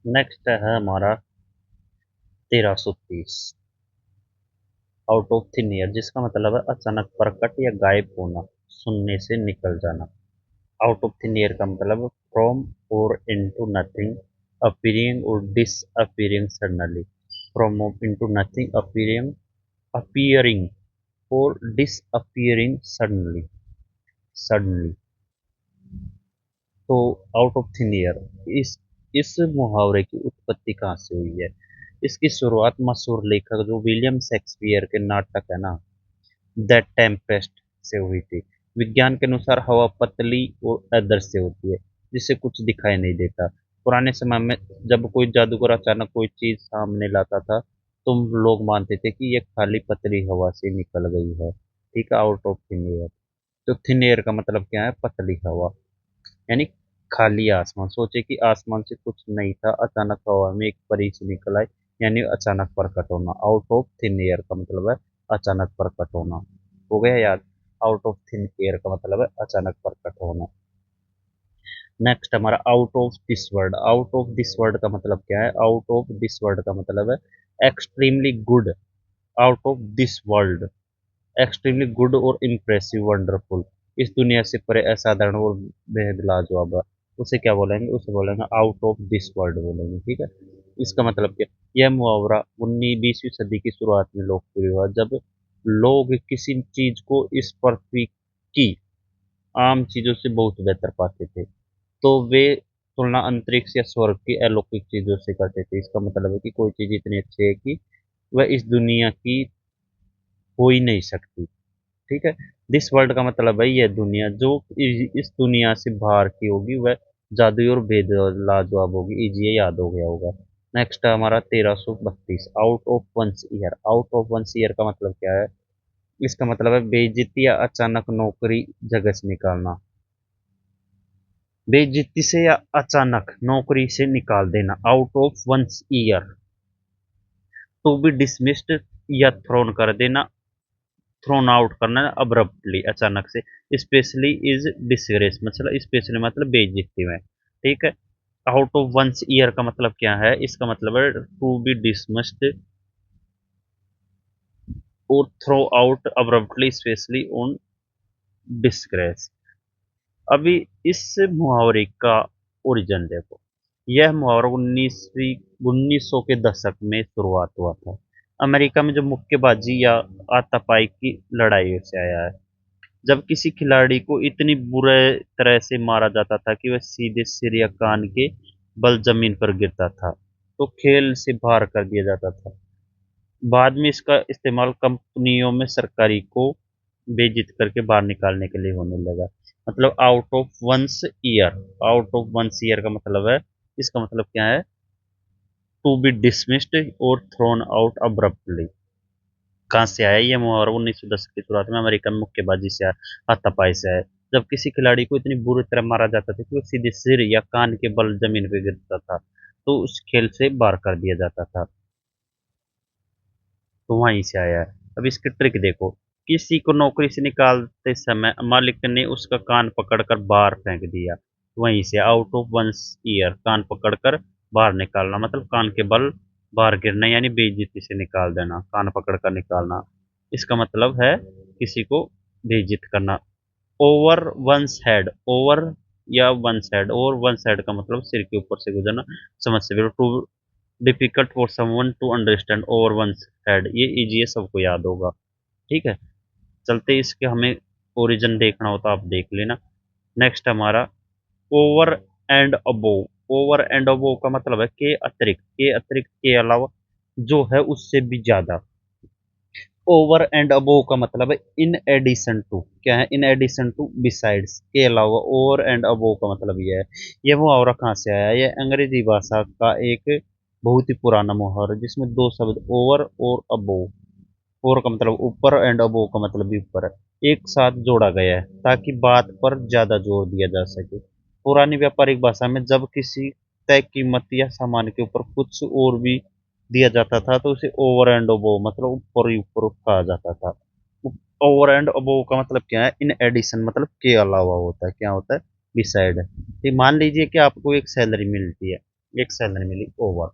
Next है हमारा 1330 out of thin air, जिसका मतलब है अचानक प्रकट या गायब होना, शून्य से निकल जाना। आउट ऑफ थिन एयर का मतलब फ्रॉम और इनटू नथिंग, अपीयरिंग और disappearing suddenly. From into nothing, appearing और डिसअपीयरिंग सडनली। तो आउट ऑफ थिन एयर, इस मुहावरे की उत्पत्ति कहाँ से हुई है? इसकी शुरुआत मशहूर लेखक जो विलियम शेक्सपियर के नाटक है ना, द टेम्पेस्ट से हुई थी। विज्ञान के अनुसार हवा पतली और अदृश्य होती है, जिससे कुछ दिखाई नहीं देता। पुराने समय में जब कोई जादूगर अचानक कोई चीज सामने लाता था, तो लोग मानते थे कि ये खाली पतली हवा से निकल गई है। ठीक है, आउट ऑफ थिन एयर। तो थिन एयर का मतलब क्या है? पतली हवा, यानी खाली आसमान। सोचे कि आसमान से कुछ नहीं था, अचानक हवा में एक परी से निकल आई, यानी अचानक प्रकट होना। आउट ऑफ थिन एयर का मतलब है अचानक प्रकट होना। हो गया याद? आउट ऑफ थिन एयर का मतलब है अचानक प्रकट होना। नेक्स्ट हमारा out of this world. Out of this world का मतलब क्या है? आउट ऑफ दिस वर्ल्ड का मतलब है extremely good. Out of this world, extremely good और इम्प्रेसिव, वंडरफुल, इस दुनिया से परे, असाधारण और बेहद लाजवाब है। उसे क्या बोलेंगे? उसे बोलेंगे आउट ऑफ दिस वर्ल्ड बोलेंगे। ठीक है, इसका मतलब क्या? यह मुहावरा 19वीं सदी की शुरुआत में लोकप्रिय हुआ, जब लोग किसी चीज को इस पृथ्वी की आम चीजों से बहुत बेहतर पाते थे, तो वे तुलना अंतरिक्ष या स्वर्ग की अलौकिक चीजों से करते थे। इसका मतलब है कि कोई चीज इतनी अच्छी है कि वह इस दुनिया की हो ही नहीं सकती। ठीक है, दिस वर्ल्ड का मतलब है यह दुनिया, जो इस दुनिया से बाहर की होगी वह जादुई और बेद लाजवाब होगी। इजी, ये याद हो गया होगा। नेक्स्ट है हमारा 1332 out of once year. Out of once year का मतलब क्या है? इसका मतलब है बेइज्जती या अचानक नौकरी जगह से निकालना। बेइज्जती से या अचानक नौकरी से निकाल देना। Out of once ear, to be dismissed या थ्रोन कर देना, थ्रोन आउट करना अब्रप्टली, अचानक से। स्पेशली इज डिसग्रेस, मतलब स्पेशली मतलब बेइज्जती में। ठीक है, आउट ऑफ वंस ईयर का मतलब क्या है? इसका मतलब है टू बी डिसमिस्ड और throw out abruptly, specially on disgrace. अभी इस मुहावरे का ओरिजिन देखो। यह मुहावरा 1900 के दशक में शुरुआत हुआ था। अमेरिका में जो मुक्केबाजी या हाथापाई की लड़ाई से आया है, जब किसी खिलाड़ी को इतनी बुरे तरह से मारा जाता था कि वह सीधे सिर या कान के बल जमीन पर गिरता था, तो खेल से बाहर कर दिया जाता था। बाद में इसका इस्तेमाल कंपनियों में सरकारी को बेइज्जत करके बाहर निकालने के लिए होने लगा। मतलब out of once year, out of once year का मतलब है, इसका मतलब क्या है? टू बी डिसमिस्ड और थ्रोन आउट अब्रप्टली। कहाँ से आया ये मुहावरा? 1910 की शुरुआत में अमेरिका में मुक्केबाजी से हाथापाई से आया। जब किसी खिलाड़ी को इतनी बुरी तरह मारा जाता था कि वो सीधे सिर या कान के बल जमीन पर गिरता था, तो उस खेल से बाहर कर दिया जाता था। तो वहीं से आया है। अब इसकी ट्रिक देखो। किसी को नौकरी से निकालते समय मालिक ने उसका कान पकड़कर बाहर फेंक दिया। वहीं से आउट ऑफ वंस ईयर, कान पकड़कर बाहर निकालना, मतलब कान के बल बाहर गिरना, यानी बेइज्जती से निकाल देना, कान पकड़कर निकालना। इसका मतलब है किसी को बेइज्जत करना। ओवर वंस हेड, ओवर या one's head, over one's head का मतलब सिर के ऊपर से गुजरना। समझ से too difficult for someone to understand over one's head, ये इजी है, सबको याद होगा। ठीक है, चलते इसके हमें ओरिजिन देखना हो तो आप देख लेना। नेक्स्ट हमारा over and above. Over and above का मतलब है के अतिरिक्त, के अतिरिक्त, के अलावा, जो है उससे भी ज्यादा। ओवर एंड अबोव का मतलब है इन एडिशन टू। क्या है? इन एडिशन टू, बिसाइड्स, के अलावा। ओवर एंड अबोव का मतलब यह है। यह मुहावरा कहाँ से आया? यह अंग्रेजी भाषा का एक बहुत ही पुराना मुहावरा है, जिसमें दो शब्द ओवर और अबोव, ओवर का मतलब ऊपर एंड अबोव का मतलब भी ऊपर है, एक साथ जोड़ा गया है ताकि बात पर ज्यादा जोर दिया जा सके। पुरानी व्यापारिक भाषा में जब किसी तय कीमत या सामान के ऊपर कुछ और भी दिया जाता था, तो उसे ओवर एंड अबोव, मतलब ऊपर ही ऊपर कहा जाता था। ओवर एंड अबोव का मतलब क्या है? इन एडिशन, मतलब के अलावा होता है। क्या होता है? बिसाइड है। तो मान लीजिए कि आपको एक सैलरी मिलती है, एक सैलरी मिली ओवर,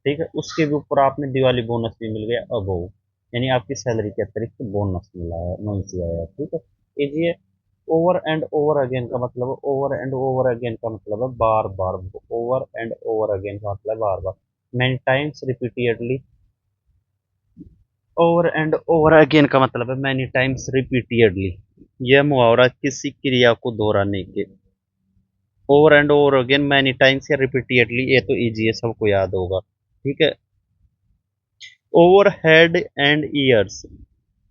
ठीक है। उसके भी ऊपर आपने दिवाली बोनस भी मिल गया अबव, यानी आपकी सैलरी के अतिरिक्त बोनस मिला है, मंथली आया, ठीक है। ये ओवर एंड ओवर अगेन का मतलब, ओवर एंड ओवर अगेन का मतलब है बार बार, ओवर एंड ओवर अगेन का मतलब बार बार, many times repeatedly. Over and over again का मतलब है मैनी टाइम्स रिपीटेडली। यह मुहावरा किसी क्रिया को दोहराने के, over and over again, many times या रिपीटेडली, ये तो इजी है, सबको याद होगा, ठीक है। ओवर हेड एंड ईयर्स,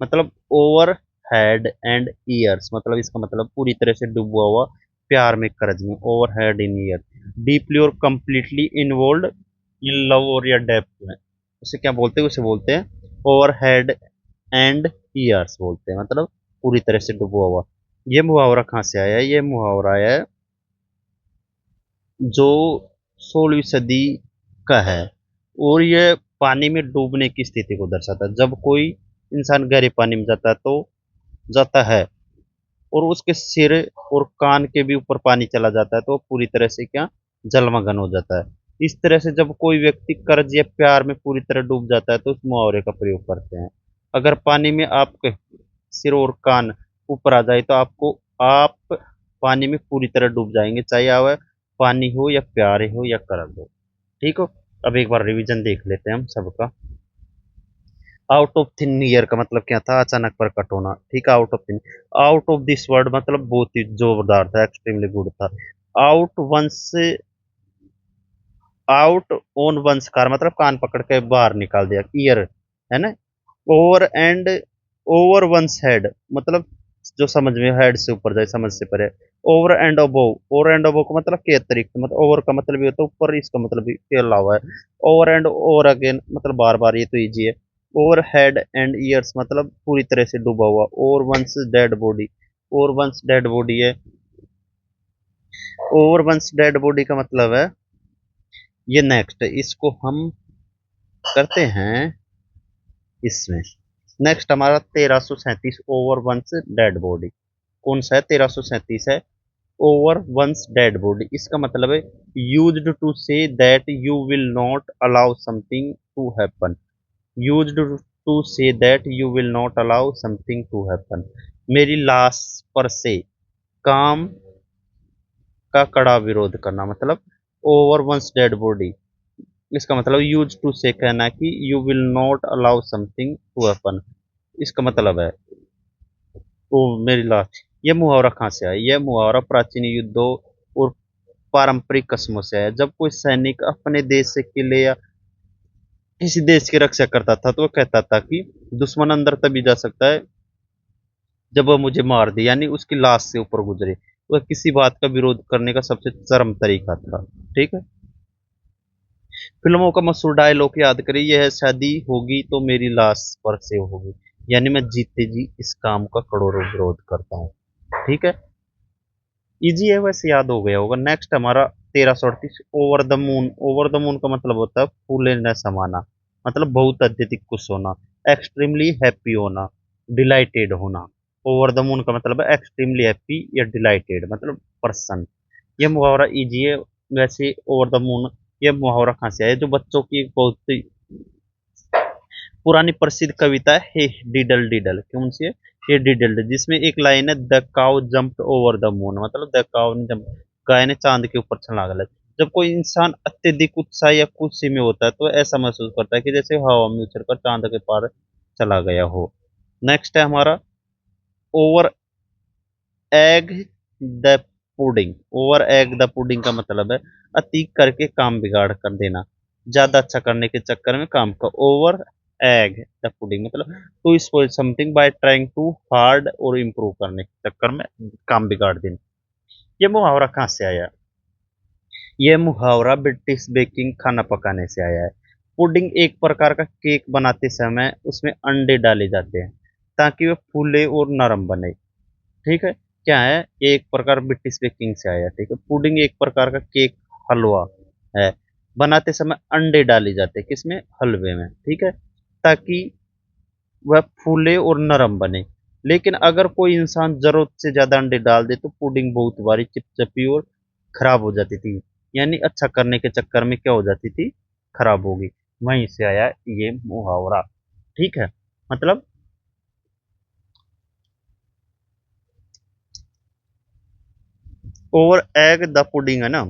मतलब ओवर हेड एंड ईयर्स मतलब इसका मतलब पूरी तरह से डूबा हुआ प्यार में, कर्ज में, over head in year. Deeply और कंप्लीटली इन्वॉल्व इन लव और या डेप्थ में, उसे क्या बोलते हैं, उसे बोलते हैं ओवर हेड एंड ईयर्स बोलते हैं, मतलब पूरी तरह से डूबा हुआ। ये मुहावरा कहाँ से आया है, ये मुहावरा आया है जो 16वीं सदी का है, और ये पानी में डूबने की स्थिति को दर्शाता है। जब कोई इंसान गहरे पानी में जाता है तो जाता है, और उसके सिर और कान के भी ऊपर पानी चला जाता है, तो पूरी तरह से क्या, जलमग्न हो जाता है। इस तरह से जब कोई व्यक्ति कर्ज या प्यार में पूरी तरह डूब जाता है तो उस मुहावरे का प्रयोग करते हैं। अगर पानी में आपके सिर और कान ऊपर आ जाए तो आप पानी में पूरी तरह डूब जाएंगे, चाहे वह पानी हो या प्यार हो या कर्ज हो, ठीक हो। अब एक बार रिवीजन देख लेते हैं हम सबका। आउट ऑफ थिन ईयर का मतलब क्या था, अचानक प्रकट होना, ठीक है। Out of thin, out of this world मतलब बहुत ही जोरदार था, एक्सट्रीमली गुड था। Out one's, out on one's car मतलब कान पकड़ के बाहर निकाल दिया, ईयर है ना। Over and over one's head मतलब जो समझ में, हेड से ऊपर जाए, समझ से परे। Over and above, over and above का मतलब के अतिरिक्त, मतलब ओवर का मतलब ये होता है ऊपर, इसका मतलब भी के अलावा है। ओवर एंड ओवर अगेन मतलब बार बार, ये तो इजी है। ओवर हेड एंड ईयर्स मतलब पूरी तरह से डूबा हुआ। Over one's dead body, over one's dead body है। ओवर वंस डेड बॉडी का मतलब है ये नेक्स्ट, इसको हम करते हैं इसमें। नेक्स्ट हमारा 1337, ओवर वंस डेड बॉडी, कौन सा है, 1337 है, ओवर वंस डेड बॉडी। इसका मतलब है used to say that you will not allow something to happen, used to say that you will not allow something to happen. मेरी लाश पर से काम का कड़ा विरोध करना, मतलब ओवर वंस डेड बॉडी, इसका मतलब यूज टू से कहना कि you will not allow something to happen, इसका मतलब है तो मेरी लाश। ये मुहावरा कहाँ से आया, यह मुहावरा प्राचीन युद्धों और पारंपरिक कस्मों से आया। जब कोई सैनिक अपने देश से किले या किसी देश की रक्षा करता था तो वो कहता था कि दुश्मन अंदर तभी जा सकता है जब वह मुझे मार दे, यानी उसकी लाश से ऊपर गुजरे। वह किसी बात का विरोध करने का सबसे चरम तरीका था, ठीक है। फिल्मों का मशहूर डायलॉग याद करिए, यह है शादी होगी तो मेरी लाश पर से होगी, यानी मैं जीते जी इस काम का करोड़ों विरोध करता हूँ, ठीक है। इजी है, वैसे याद हो गया होगा। नेक्स्ट हमारा 1338, over the moon. Over the moon का मतलब होता है फूले न समाना, मतलब बहुत अत्यधिक खुश होना, एक्सट्रीमली हैप्पी होना, डिलाइटेड होना। ओवर द मून का मतलब है एक्सट्रीमली हैप्पी या डिलाइटेड मतलब पर्सन। ये मुहावरा इजी है वैसे। ओवर द मून, ये मुहावरा कहाँ से आया, जो बच्चों की एक बहुत ही पुरानी प्रसिद्ध कविता है, हे डिडल डिडल, कौन सी है, हे डिडल, जिसमें एक लाइन है, the cow jumped over the moon, मतलब द काउ ने जंप, गाय ने चांद के ऊपर छलांग लगाई। जब कोई इंसान अत्यधिक उत्साह या खुशी में होता है तो ऐसा महसूस करता है कि जैसे हवा में उछलकर चांद के पार चला गया हो। नेक्स्ट है हमारा over egg the pudding. Over egg the pudding का मतलब है अति करके काम बिगाड़ कर देना, ज्यादा अच्छा करने के चक्कर में काम का। ओवर एग द पुडिंग मतलब to spoil something by trying too hard और इम्प्रूव करने के चक्कर में काम बिगाड़ देना। ये मुहावरा कहाँ से आया, ये मुहावरा ब्रिटिश बेकिंग खाना पकाने से आया है। पुडिंग एक प्रकार का केक बनाते समय उसमें अंडे डाले जाते हैं ताकि वह फूले और नरम बने, ठीक है। क्या है, ये एक प्रकार ब्रिटिश बेकिंग से आया, ठीक है। पुडिंग एक प्रकार का केक, हलवा है, बनाते समय अंडे डाले जाते हैं किसमें, हलवे में, ठीक है, ताकि वह फूले और नरम बने। लेकिन अगर कोई इंसान जरूरत से ज्यादा अंडे डाल दे तो पुडिंग बहुत बारी चिपचिपी और खराब हो जाती थी। यानी अच्छा करने के चक्कर में क्या हो जाती थी, खराब होगी। वहीं से आया ये मुहावरा। ठीक है, मतलब ओवर एग द पुडिंग है ना,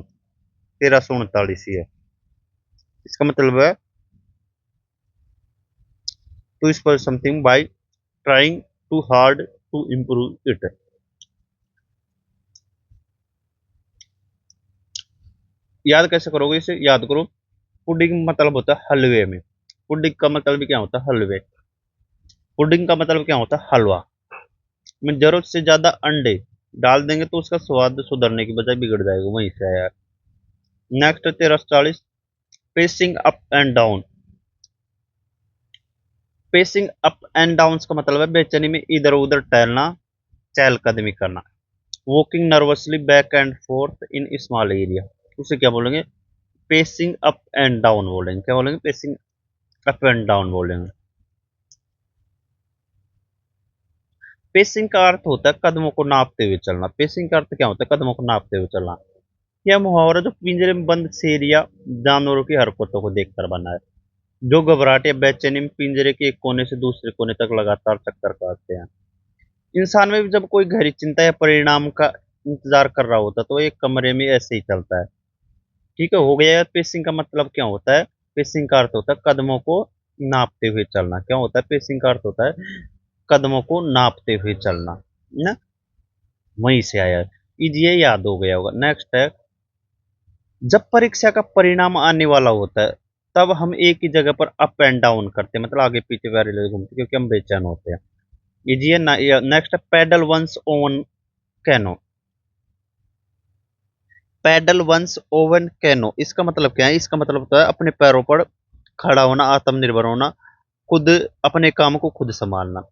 1339 ही है। इसका मतलब है to spoil something by trying too hard to improve it. याद कैसे करोगे इसे, याद करो। पुडिंग मतलब होता है हलवे में। पुडिंग का मतलब भी क्या होता है, हलवे। पुडिंग का मतलब क्या होता है, हलवा। में जरूरत से ज्यादा अंडे डाल देंगे तो उसका स्वाद सुधरने की बजाय बिगड़ जाएगा, वहीं से आया। Next 1340, pacing up and down. Pacing up and down का मतलब है बेचैनी में इधर उधर टहलना, चहलकदमी करना। Walking nervously back and fourth in small area, उसे क्या बोलेंगे, पेसिंग अप एंड डाउन बोलेंगे। क्या बोलेंगे, पेसिंग अप एंड डाउन बोलेंगे। पेसिंग का अर्थ होता है कदमों को नापते हुए चलना। पेसिंग का अर्थ क्या होता है, कदमों को नापते हुए चलना। यह मुहावरा जो पिंजरे में बंद शेर या जानवरों की हरकतों को देखकर बना है, जो घबराहट या बेचैनी में पिंजरे के एक कोने से दूसरे कोने तक लगातार चक्कर काटते हैं। इंसान में भी जब कोई गहरी चिंता या परिणाम का इंतजार कर रहा होता है तो एक कमरे में ऐसे ही चलता है। ठीक है, हो गया। पेसिंग का मतलब क्या होता है, पेसिंग का अर्थ होता है कदमों को नापते हुए चलना। क्या होता है, पेसिंग का अर्थ होता है कदमों को नापते हुए चलना ना, वहीं से आया है। ये याद हो गया होगा। नेक्स्ट है, जब परीक्षा का परिणाम आने वाला होता है तब हम एक ही जगह पर अप एंड डाउन करते हैं, मतलब आगे पीछे पैरेलल घूमते हैं, क्योंकि हम बेचैन होते हैं। ये नेक्स्ट है, paddle one's own canoe. Paddle one's own canoe, इसका मतलब क्या है, इसका मतलब होता है अपने पैरों पर खड़ा होना, आत्मनिर्भर होना, खुद अपने काम को खुद संभालना।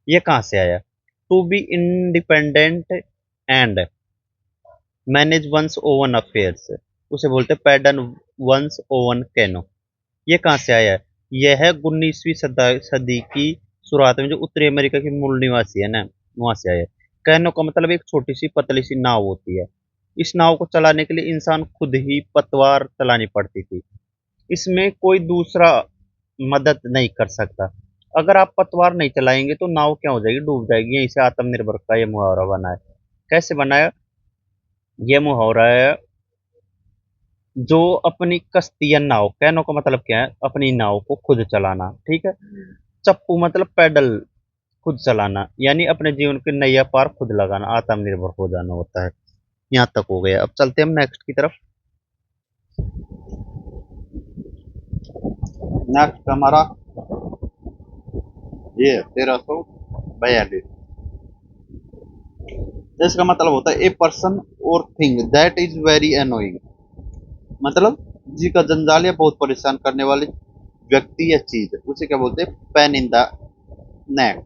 ये कहाँ से आया, to be independent and manage one's own affairs, उसे बोलते हैं पैडल वंस ओवन कैनो। ये कहाँ से आया है, यह है 19वीं सदी की शुरुआत में जो उत्तरी अमेरिका के मूल निवासी है ना, वहां से आया है। कैनो का मतलब एक छोटी सी पतली सी नाव होती है। इस नाव को चलाने के लिए इंसान खुद ही पतवार चलानी पड़ती थी। इसमें कोई दूसरा मदद नहीं कर सकता। अगर आप पतवार नहीं चलाएंगे तो नाव क्या हो जाएगी, डूब जाएगी। यहीं से आत्मनिर्भर का ये मुहावरा बना है। कैसे बनाया, ये मुहावरा है, जो अपनी कश्ती या नाव, कैनो का मतलब क्या है, अपनी नाव को खुद चलाना। ठीक है, चप्पू मतलब पैडल, खुद चलाना, यानी अपने जीवन के नैया पार खुद लगाना, आत्मनिर्भर हो जाना होता है। यहाँ तक हो गया, अब चलते हैं हम नेक्स्ट की तरफ। नेक्स्ट हमारा ये 1342, इसका मतलब होता है ए पर्सन और thing that is very annoying. मतलब जी का जंजाल या बहुत परेशान करने वाली व्यक्ति या चीज, उसे क्या बोलते हैं, पेन इन द नेक।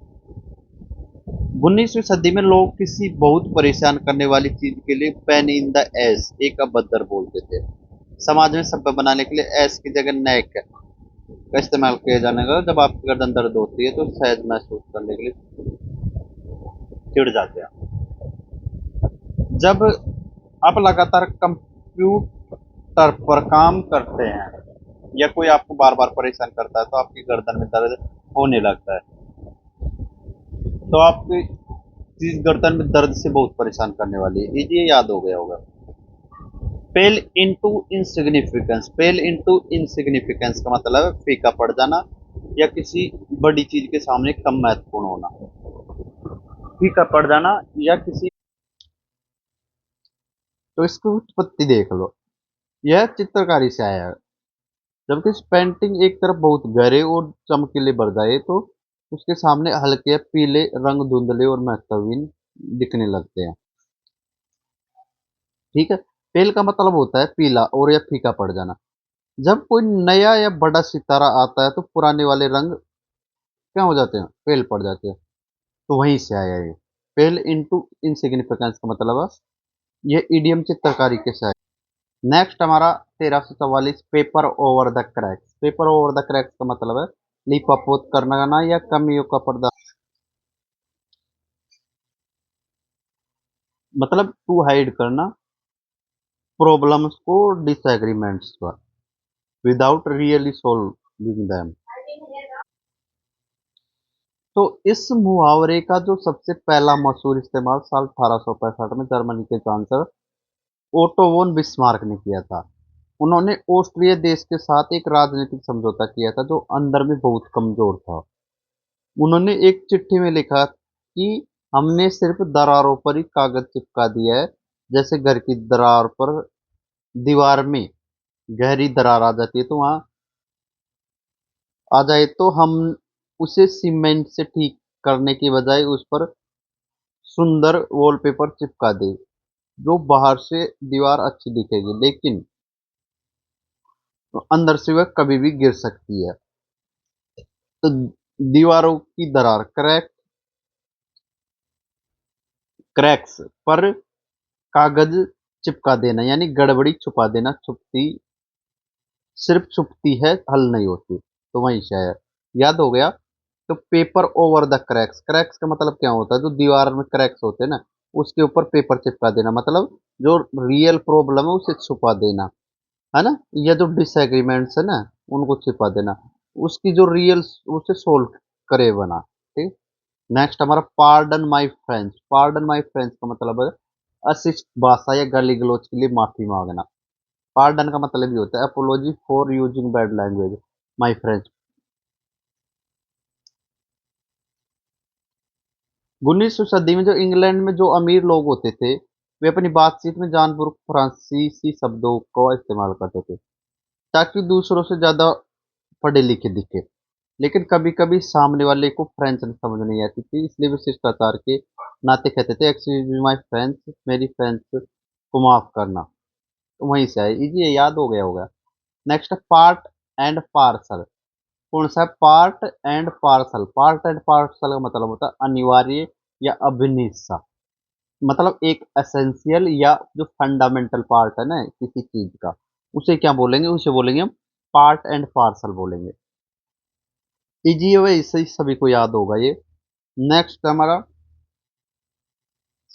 19वीं सदी में लोग किसी बहुत परेशान करने वाली चीज के लिए पेन इन द एस, एक अभद्र बोलते थे। समाज में सभ्य बनाने के लिए एस की जगह नेक का इस्तेमाल किया जाने लगा। जब आपकी गर्दन दर्द होती है तो सहज महसूस करने के लिए चिढ़ जाते हैं। जब आप लगातार कंप्यूटर पर काम करते हैं या कोई आपको बार बार परेशान करता है तो आपकी गर्दन में दर्द होने लगता है। तो आपकी चीज गर्दन में दर्द से बहुत परेशान करने वाली है, ये याद हो गया होगा। पेल इनटू इनसिग्निफिकेंस, पेल इनटू इनसिग्निफिकेंस का मतलब है फीका पड़ जाना या किसी बड़ी चीज के सामने कम महत्वपूर्ण होना। फीका पड़ जाना या किसी, तो इसकी उत्पत्ति देख लो। यह चित्रकारी से आया है। जबकि इस पेंटिंग एक तरफ बहुत गहरे और चमकीले बढ़ जाए तो उसके सामने हल्के पीले रंग धुंधले और महत्वहीन दिखने लगते हैं। ठीक है, पेल का मतलब होता है पीला और या फीका पड़ जाना। जब कोई नया या बड़ा सितारा आता है तो पुराने वाले रंग क्या हो जाते हैं, पेल पड़ जाते हैं। तो वहीं से आया ये पेल इनटू इनसिग्निफिकेंस का मतलब है, ये इडियम चित्रकारी के साथ। नेक्स्ट हमारा 1344, paper over the cracks. Paper over the cracks का मतलब है लिपापोत करना या कमियों का पर्दा, मतलब टू हाइड करना, प्रॉब्लम्स को डिसएग्रीमेंट्स पर विदाउट रियली सॉल्विंग देम। तो इस मुहावरे का जो सबसे पहला मशहूर इस्तेमाल साल 1865 में जर्मनी के चांसलर ओटो वोन बिस्मार्क ने किया था। उन्होंने ऑस्ट्रिया देश के साथ एक राजनीतिक समझौता किया था जो अंदर में बहुत कमजोर था। उन्होंने एक चिट्ठी में लिखा कि हमने सिर्फ दरारों पर ही कागज चिपका दिया है, जैसे घर की दरार पर दीवार में गहरी दरार आ जाती है तो वहां आ जाए तो हम उसे सीमेंट से ठीक करने की बजाय उस पर सुंदर वॉलपेपर चिपका दें, जो बाहर से दीवार अच्छी दिखेगी लेकिन अंदर से वह कभी भी गिर सकती है। तो दीवारों की दरार क्रैक्स पर कागज चिपका देना यानी गड़बड़ी छुपा देना, छुपती सिर्फ छुपती है, हल नहीं होती। तो वही शायर याद हो गया। तो paper over the cracks, cracks का मतलब क्या होता है, जो दीवार में क्रैक्स होते हैं ना उसके ऊपर पेपर चिपका देना, मतलब जो रियल प्रॉब्लम है उसे छुपा देना, है ना। या जो डिसएग्रीमेंट्स है ना उनको छिपा देना, उसकी जो रियल उसे सोल्व करे बना। ठीक। नेक्स्ट हमारा pardon my friends, pardon my friends का मतलब है अशिष्ट भाषा या गाली गलौज के लिए माफी मांगना। पार्डन का मतलब ये होता है apology for using bad language my friends. 19वीं सदी में जो इंग्लैंड में जो अमीर लोग होते थे वे अपनी बातचीत में जानबूझ फ्रांसीसी शब्दों का इस्तेमाल करते थे ताकि दूसरों से ज्यादा पढ़े लिखे दिखे। लेकिन कभी कभी सामने वाले को फ्रेंच समझ नहीं आती थी, इसलिए वे शिष्टाचार के नाते कहते थे एक्सक्यूज मी माय फ्रेंड्स, मेरी फ्रेंड्स को माफ करना। तो वहीं से आए, ये याद हो गया होगा। Next part and parcel. कौन सा है part and parcel? Part and parcel का मतलब होता है अनिवार्य या अभिन्न हिस्सा, मतलब एक एसेंशियल या जो फंडामेंटल पार्ट है ना किसी चीज का, उसे क्या बोलेंगे, उसे बोलेंगे हम पार्ट एंड पार्सल बोलेंगे। इजी है, इससे सभी को याद होगा ये। नेक्स्ट हमारा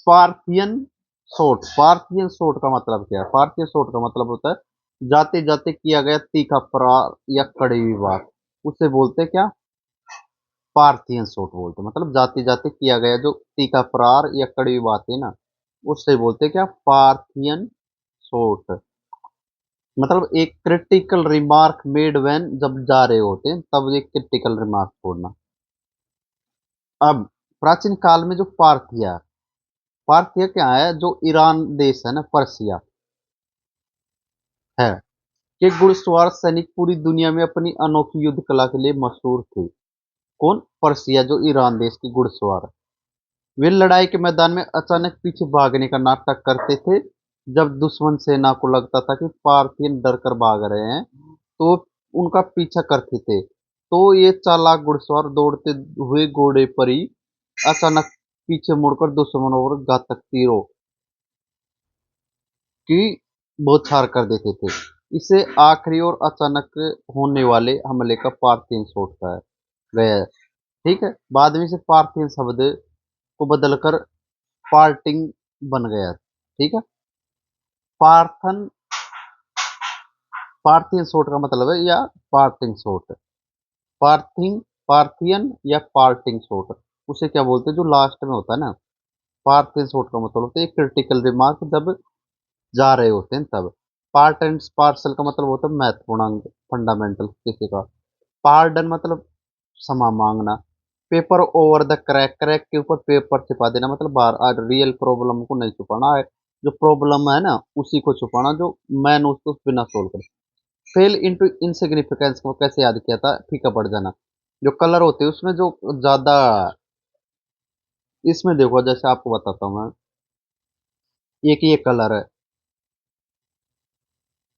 पार्थियन सोट। पार्थियन सोट का मतलब क्या है? पार्थियन सोट का मतलब होता है जाते जाते किया गया तीखा प्रहार या कड़वी बात, उसे बोलते हैं क्या? पार्थियन सोट बोलते हैं। मतलब जाते जाते किया गया जो तीखा प्रहार या कड़वी बात है ना उससे बोलते हैं क्या? पार्थियन सोट। मतलब एक क्रिटिकल रिमार्क मेड व्हेन, जब जा रहे होते हैं तब एक क्रिटिकल रिमार्क छोड़ना। अब प्राचीन काल में जो पार्थिया, पार्थिया क्या है? जो ईरान देश है ना, पर्सिया है कि घुड़सवार सैनिक पूरी दुनिया में अपनी अनोखी युद्ध कला के लिए मशहूर थे। कौन? पर्सिया, जो ईरान देश की घुड़सवार। वे लड़ाई के मैदान में अचानक पीछे भागने का नाटक करते थे। जब दुश्मन सेना को लगता था कि पार्थियन डर कर भाग रहे हैं तो उनका पीछा करते थे। तो ये चालाक घुड़सवार दौड़ते हुए घोड़े पर ही अचानक पीछे मुड़कर दुश्मनों पर घातक तीरों की बौछार कर देते थे। इसे आखिरी और अचानक होने वाले हमले का पार्थियन शॉट का है गया है। ठीक है, बाद में से पार्थियन शब्द को बदलकर पार्टिंग बन गया। ठीक है। पार्थन, पार्थियन शॉट का मतलब है या पार्टिंग शॉट। पार्थिंग, पार्थियन या पार्टिंग शॉट, उसे क्या बोलते हैं जो लास्ट में होता है ना। पार्थियन शॉट का मतलब होता है क्रिटिकल रिमार्क जब जा रहे होते हैं तब। पार्ट एंड पार्सल का मतलब होता है महत्वपूर्ण अंग, फंडामेंटल किसी का। पार्डन मतलब क्षमा मांगना। Paper over the crack, crack के ऊपर पेपर छिपा देना, मतलब बार रियल प्रॉब्लम को नहीं छुपाना है, जो प्रॉब्लम है ना उसी को छुपाना, जो मैन उसको बिना सोल्व कर। फेल इनटू इनसिग्निफिकेंस को कैसे याद किया था? फीका पड़ जाना। जो कलर होते हैं उसमें जो ज्यादा, इसमें देखो जैसे आपको बताता हूँ मैं, एक ये कलर है,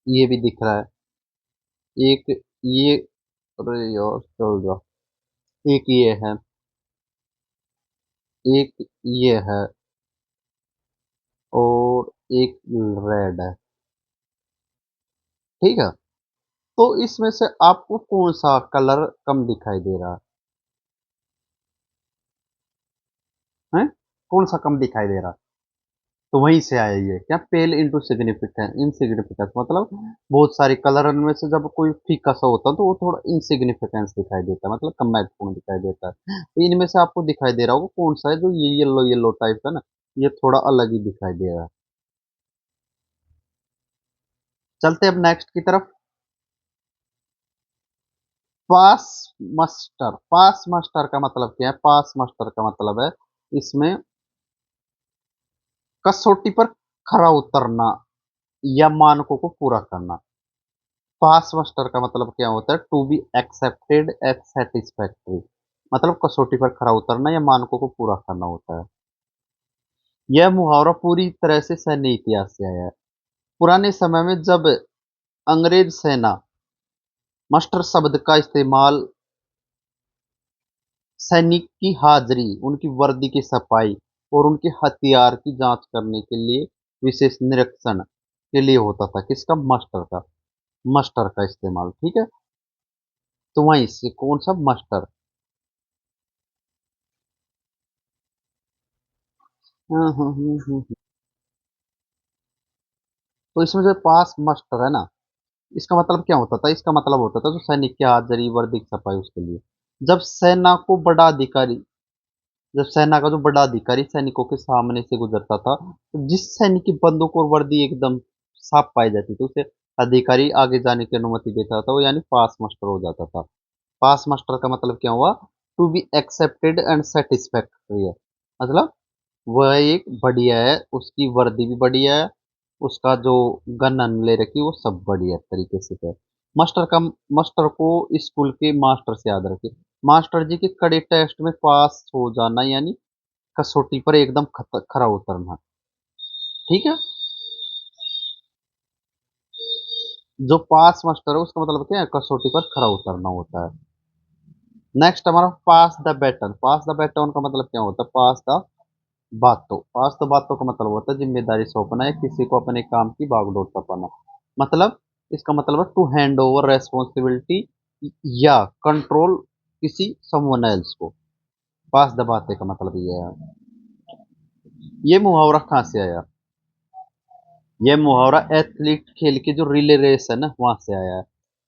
ये भी दिख रहा है, एक ये, अरे यार चल जा, एक ये है, एक ये है, और एक रेड है। ठीक है। तो इसमें से आपको कौन सा कलर कम दिखाई दे रहा है? कौन सा कम दिखाई दे रहा है? तो वहीं से आया ये क्या, पेल इंटू सिग्निफिकेंस, इनसिग्निफिकेंस मतलब बहुत सारे कलर में से जब कोई फीका सा होता है तो वो थोड़ा इनसिग्निफिकेंस दिखाई देता है, मतलब कम महत्वपूर्ण दिखाई देता है। तो इनमें से आपको दिखाई दे रहा होगा कौन सा है जो ये येलो येलो टाइप का ना, ये थोड़ा अलग ही दिखाई दे रहा है। चलते अब नेक्स्ट की तरफ। पास मास्टर, पास मास्टर का मतलब क्या है? पास मास्टर का मतलब है इसमें कसौटी पर खरा उतरना या मानकों को पूरा करना। पास मास्टर का मतलब क्या होता है? To be accepted at satisfactory, मतलब कसौटी पर खरा उतरना या मानकों को पूरा करना होता है। यह मुहावरा पूरी तरह से सैन्य इतिहास से आया है। पुराने समय में जब अंग्रेज सेना मास्टर शब्द का इस्तेमाल सैनिक की हाजिरी, उनकी वर्दी की सफाई और उनके हथियार की जांच करने के लिए विशेष निरीक्षण के लिए होता था। किसका? मास्टर का। मास्टर का इस्तेमाल, ठीक है। तो वहीं से कौन सा मास्टर? हाँ, हाँ, हाँ, हाँ। तो इसमें जो पास मास्टर है ना, इसका मतलब क्या होता था? इसका मतलब होता था जो सैनिक की हाजिरी वर्दी की सफाई उसके लिए। जब सेना को बड़ा अधिकारी जब सेना का जो बड़ा अधिकारी सैनिकों के सामने से गुजरता था, तो जिस सैनिक की बंदूक और वर्दी एकदम साफ पाई जाती थी उसे अधिकारी आगे जाने की अनुमति देता था, वो यानी पास मास्टर हो जाता था। पास मास्टर का मतलब क्या हुआ? To be accepted and satisfactory है, मतलब वह एक बढ़िया है, उसकी वर्दी भी बढ़िया है, उसका जो गन ले रखी है वो सब बढ़िया तरीके से है। मास्टर का मास्टर को स्कूल के मास्टर से याद रखे। मास्टर जी के कड़े टेस्ट में पास हो जाना यानी कसौटी पर एकदम खरा उतरना, ठीक है। जो पास मास्टर है उसका मतलब क्या है? कसौटी पर खरा उतरना होता है। नेक्स्ट हमारा pass the baton. Pass the baton का मतलब क्या होता है? पास द बातों का मतलब होता है जिम्मेदारी सौंपना या किसी को अपने काम की बागडोर सौंपना। मतलब इसका मतलब है टू हैंड ओवर रेस्पॉन्सिबिलिटी या कंट्रोल किसी समवन एल्स को। पास द बातें का मतलब ये है। ये मुहावरा कहाँ से आया? ये मुहावरा एथलीट खेल के जो रिले रेस है ना वहां से आया है।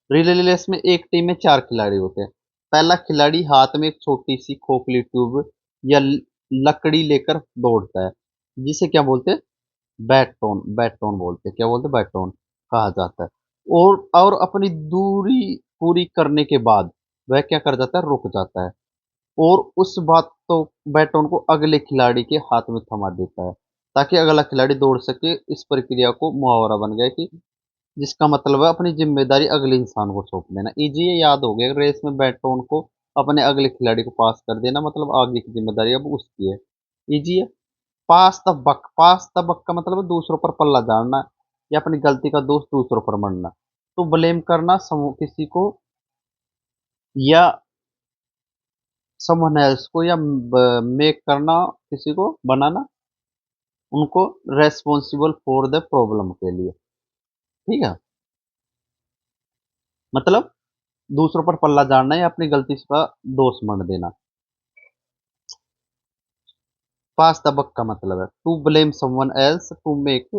रिले रेस में एक टीम में 4 खिलाड़ी होते हैं। पहला खिलाड़ी हाथ में एक छोटी सी खोखली ट्यूब या लकड़ी लेकर दौड़ता है, जिसे क्या बोलते हैं? बैटोन। बैटोन बोलते हैं। क्या बोलते हैं? बैटोन कहा जाता है। और अपनी दूरी पूरी करने के बाद वह क्या कर जाता है? रुक जाता है और उस बात तो बैटोन को अगले खिलाड़ी के हाथ में थमा देता है ताकि अगला खिलाड़ी दौड़ सके। इस प्रक्रिया को मुहावरा बन गया कि जिसका मतलब है अपनी जिम्मेदारी अगले इंसान को सौंप देना। इजी है, याद हो गया। रेस में बैटोन को अपने अगले खिलाड़ी को पास कर देना, मतलब आगे की जिम्मेदारी अब उसकी है। इजी है। पास the buck. Pass the buck का मतलब है दूसरों पर पल्ला झाड़ना या अपनी गलती का दोष दूसरों पर मढ़ना। तो ब्लेम करना समूह किसी को या समवन एल्स को, या मेक करना किसी को, बनाना उनको रेस्पॉन्सिबल फॉर द प्रॉब्लम के लिए, ठीक है। मतलब दूसरों पर पल्ला झाड़ना या अपनी गलती का दोष मढ़ देना। पास द बक का मतलब है to blame someone else to make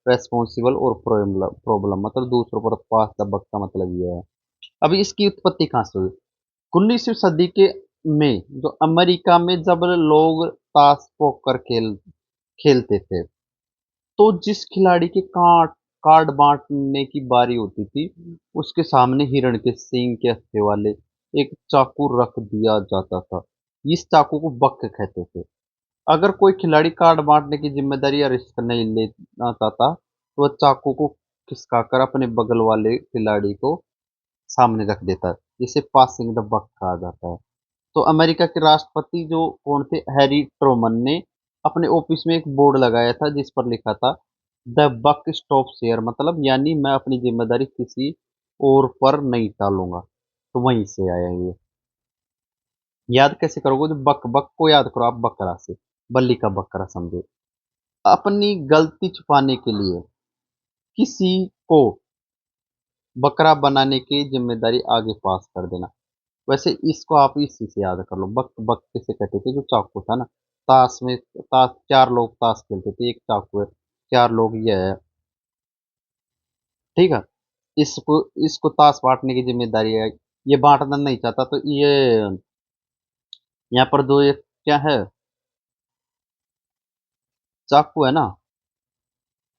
responsible और प्रॉब्लम, मतलब दूसरों पर पास द बक का मतलब ये है। अभी इसकी उत्पत्ति कहाँ से हुई? 19वीं सदी के में जो अमेरिका में जब लोग ताश पोकर खेलते थे, तो जिस खिलाड़ी के कार्ड बांटने की बारी होती थी उसके सामने हिरण के सींग के हत्थे वाले एक चाकू रख दिया जाता था। इस चाकू को बक कहते थे। अगर कोई खिलाड़ी कार्ड बांटने की जिम्मेदारी या रिस्क नहीं लेना चाहता तो वह चाकू को खिसकाकर अपने बगल वाले खिलाड़ी को सामने रख देता है, जिसे पासिंग द बक कहा जाता है। तो अमेरिका के राष्ट्रपति जो कौन थे, हैरी ट्रूमन ने अपने ऑफिस में एक बोर्ड लगाया था जिस पर लिखा था द बक स्टॉप शेयर, मतलब यानी मैं अपनी जिम्मेदारी किसी और पर नहीं टालूंगा। तो वहीं से आया ये। याद कैसे करोगे? जो बक, बक को याद करो आप बकरा से, बल्ली का बकरा समझो। अपनी गलती छुपाने के लिए किसी को बकरा बनाने की जिम्मेदारी आगे पास कर देना। वैसे इसको आप इसी से याद कर लो। बक, बक किसे कहते थे? जो चाकू था ना, ताश में, ताश 4 लोग ताश खेलते थे, एक चाकू है, चार लोग ये है, ठीक है। इसको इसको ताश बांटने की जिम्मेदारी है। ये बांटना नहीं चाहता तो ये यहाँ पर दो, एक क्या है, चाकू है ना,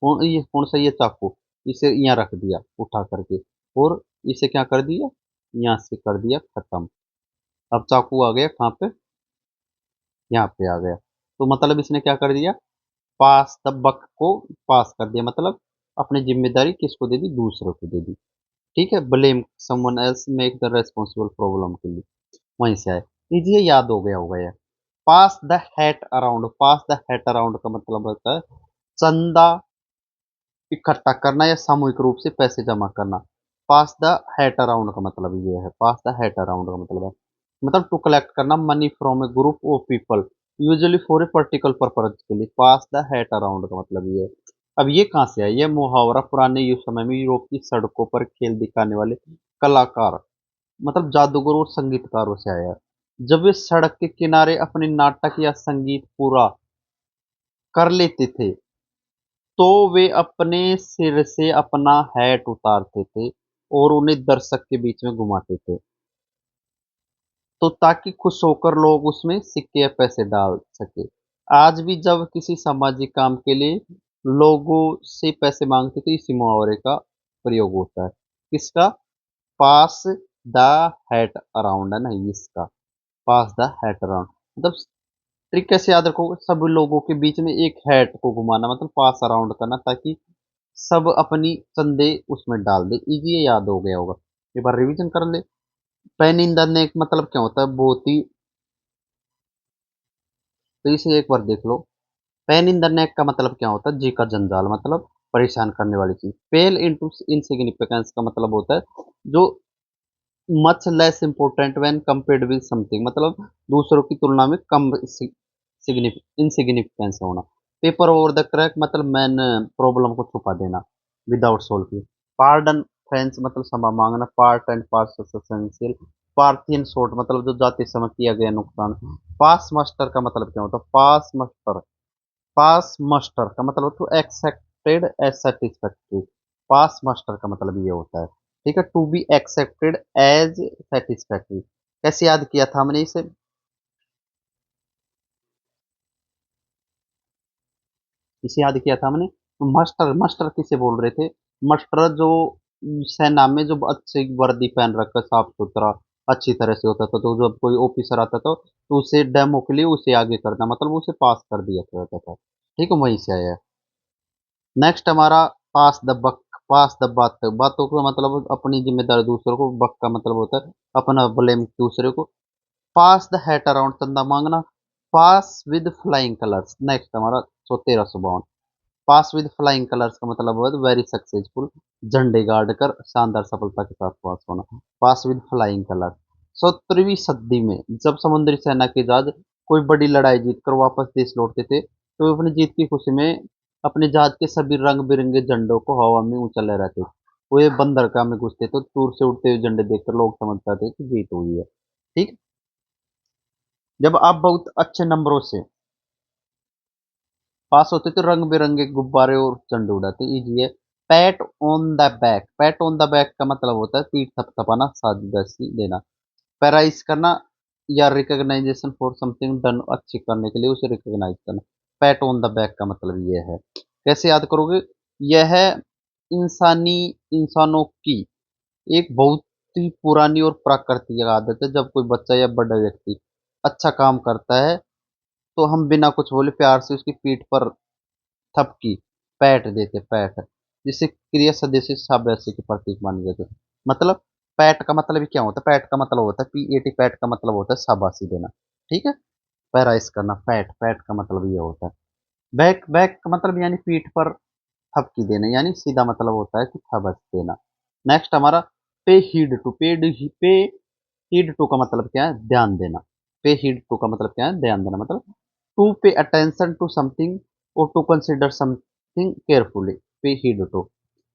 कौन सा ये चाकू, इसे यहाँ रख दिया उठा करके, और इसे क्या कर दिया, यहाँ से कर दिया खत्म। अब चाकू आ गया कहाँ पे, यहाँ पे आ गया। तो मतलब इसने क्या कर दिया, पास द बक को पास कर दिया, मतलब अपनी जिम्मेदारी किसको दे दी, दूसरों को दे दी। ठीक है, blame someone else make the responsible problem के लिए, वहीं से आए। इजी, याद हो गया होगा ये। Pass the hat around, pass the hat around का मतलब होता है चंदा इकट्ठा करना या सामूहिक रूप से पैसे जमा करना। पास द हैट अराउंड का मतलब ये है, पास द हैट अराउंड का मतलब है, मतलब टू कलेक्ट करना money from A group of people usually for a particular purpose के लिए। पास द हैट अराउंड का मतलब ये है। अब ये कहाँ से है, ये मुहावरा पुराने युग समय में यूरोप की सड़कों पर खेल दिखाने वाले कलाकार, मतलब जादूगर और संगीतकारों से आया है। जब वे सड़क के किनारे अपने नाटक या संगीत पूरा कर लेते थे, तो वे अपने सिर से अपना हैट उतारते थे और उन्हें दर्शक के बीच में घुमाते थे, तो ताकि खुश होकर लोग उसमें सिक्के या पैसे डाल सके। आज भी जब किसी सामाजिक काम के लिए लोगों से पैसे मांगते तो इसी मुहावरे का प्रयोग होता है। किसका, पास द हैट अराउंड है ना, इसका पास द हैट अराउंड, मतलब ट्रिक कैसे याद रखो, सब लोगों के बीच में एक हैट को घुमाना, मतलब पास अराउंड करना, ताकि सब अपनी चंदे उसमें डाल दे। इजी, ये याद हो गया होगा, एक बार रिवीजन कर ले। पेन इन द नेक मतलब क्या होता है, बहुत ही, तो इसे एक बार देख लो। पेन इन द नेक का मतलब क्या होता है, जी का जंजाल, मतलब परेशान करने वाली चीज। पेल इनटू इनसिग्निफिकेंस का मतलब होता है जो much less important when compared with something, मतलब दूसरों की तुलना में कम इनसिग्निफिकेंस होना। पेपर ओवर द क्रैक मतलब मैन प्रॉब्लम को छुपा देना विदाउट सोल्व। पार्डन फ्रेंच मतलब क्षमा मांगना। Part and part essential. Parthian short मतलब जो जाते समय किया गया नुकसान। पास मास्टर का मतलब क्या होता है, पास मास्टर, पास मास्टर का मतलब to accepted as satisfactory. Pass muster का मतलब ये होता है, ठीक है, to be accepted as satisfactory. कैसे याद किया था हमने इसे, इसे याद किया था हमने। मास्टर, मास्टर किसे बोल रहे थे, मास्टर जो सेना में जो अच्छी वर्दी पहन रखा, साफ सुथरा अच्छी तरह से होता था, तो जब कोई ऑफिसर आता था तो उसे डेमो के लिए उसे आगे करना, मतलब उसे पास कर दिया जाता था। ठीक है, वहीं से आया है। नेक्स्ट हमारा pass the buck, pass the बात, बातों का मतलब अपनी जिम्मेदारी दूसरों को, बक का मतलब होता है अपना ब्लेम दूसरे को। पास द हैट अराउंड चंदा मांगना। पास विद फ्लाइंग कलर्स, नेक्स्ट हमारा 1352। पास विद फ्लाइंग कलर्स का मतलब होता है वेरी सक्सेसफुल, झंडे गाड़ कर शानदार सफलता के साथ पास होना। पास विद फ्लाइंग कलर। 17वीं सदी में जब समुद्री सेना के जहाज कोई बड़ी लड़ाई जीतकर वापस देश लौटते थे, तो वे अपनी जीत की खुशी में अपने जहाज के सभी रंग बिरंगे झंडों को हवा में ऊंचा लहराते थे। वो ये बंदरगाह में घुसते तो दूर से उड़ते हुए झंडे देखकर लोग समझते थे कि जीत हुई है। ठीक। जब आप बहुत अच्छे नंबरों से पास होते तो रंग बिरंगे गुब्बारे और झंडे उड़ाते। इजी है। PAT on the back, PAT on the back का मतलब होता है पीठ थपथपाना, शाबाशी देना। पैराइज करना या रिकॉग्नाइजेशन फॉर समथिंग डन, अच्छी करने के लिए उसे रिकॉग्नाइज करना। पैट ऑन द बैक का मतलब ये है। कैसे याद करोगे, यह है इंसानी, इंसानों की एक बहुत ही पुरानी और प्राकृतिक आदत है। जब कोई बच्चा या बड़ा व्यक्ति अच्छा काम करता है, तो हम बिना कुछ बोले प्यार से उसकी पीठ पर थपकी, पैट देते, पैट, जिससे क्रिया सदस्य शाबाशी के प्रतीक माने जाते हैं। मतलब पैट का मतलब ही क्या होता है, पैट का मतलब होता है पीएटी, पैट का मतलब होता है शाबाशी देना। ठीक है, पैराइज करना, पैट, पैट का मतलब ये होता है। बैक, बैक का मतलब यानी पीठ पर थपकी देना, यानी सीधा मतलब होता है कि शाबाशी देना। नेक्स्ट हमारा पे हीड टू, पे हीड टू का मतलब क्या है, ध्यान देना। पे हीड टू का मतलब क्या है, ध्यान देना, मतलब to pay attention to something और to consider something carefully. Pay heed to.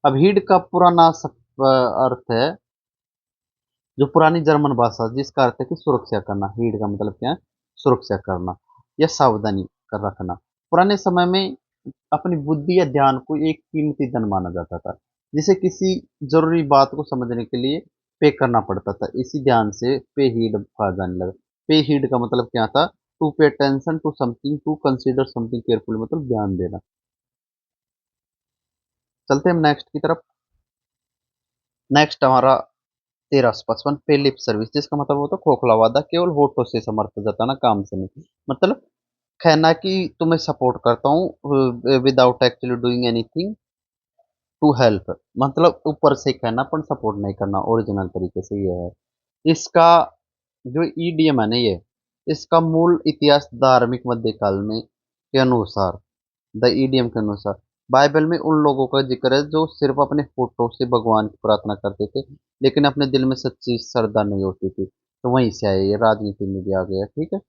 अब हीड का पुराना अर्थ है, जो पुरानी जर्मन भाषा जिसका अर्थ है कि सुरक्षा करना। हीड का मतलब क्या है, सुरक्षा करना या सावधानी कर रखना। पुराने समय में अपनी बुद्धि या ध्यान को एक कीमती धन माना जाता था, जिसे किसी जरूरी बात को समझने के लिए पे करना पड़ता था। इसी ध्यान से पे हीड कहा जाने लगा। पे हीड का मतलब क्या था? To pay attention to something, to consider something carefully, मतलब ध्यान देना। चलते हैं हम नेक्स्ट की तरफ। नेक्स्ट हमारा 1355 पे लिप सर्विस, जिसका मतलब होता है खोखला वादा, केवल होठों से समर्थ जताना, काम से नहीं। मतलब कहना कि तुम्हें सपोर्ट करता हूँ without actually doing anything to help, मतलब ऊपर से कहना पर सपोर्ट नहीं करना, ओरिजिनल तरीके से ये है। इसका जो ईडीएम है ना ये, इसका मूल इतिहास धार्मिक मध्यकाल में के अनुसार, द ईडीएम के अनुसार बाइबल में उन लोगों का जिक्र है जो सिर्फ अपने होठों से भगवान की प्रार्थना करते थे, लेकिन अपने दिल में सच्ची श्रद्धा नहीं होती थी। तो वहीं से आए, ये राजनीति में भी आ गया, ठीक है।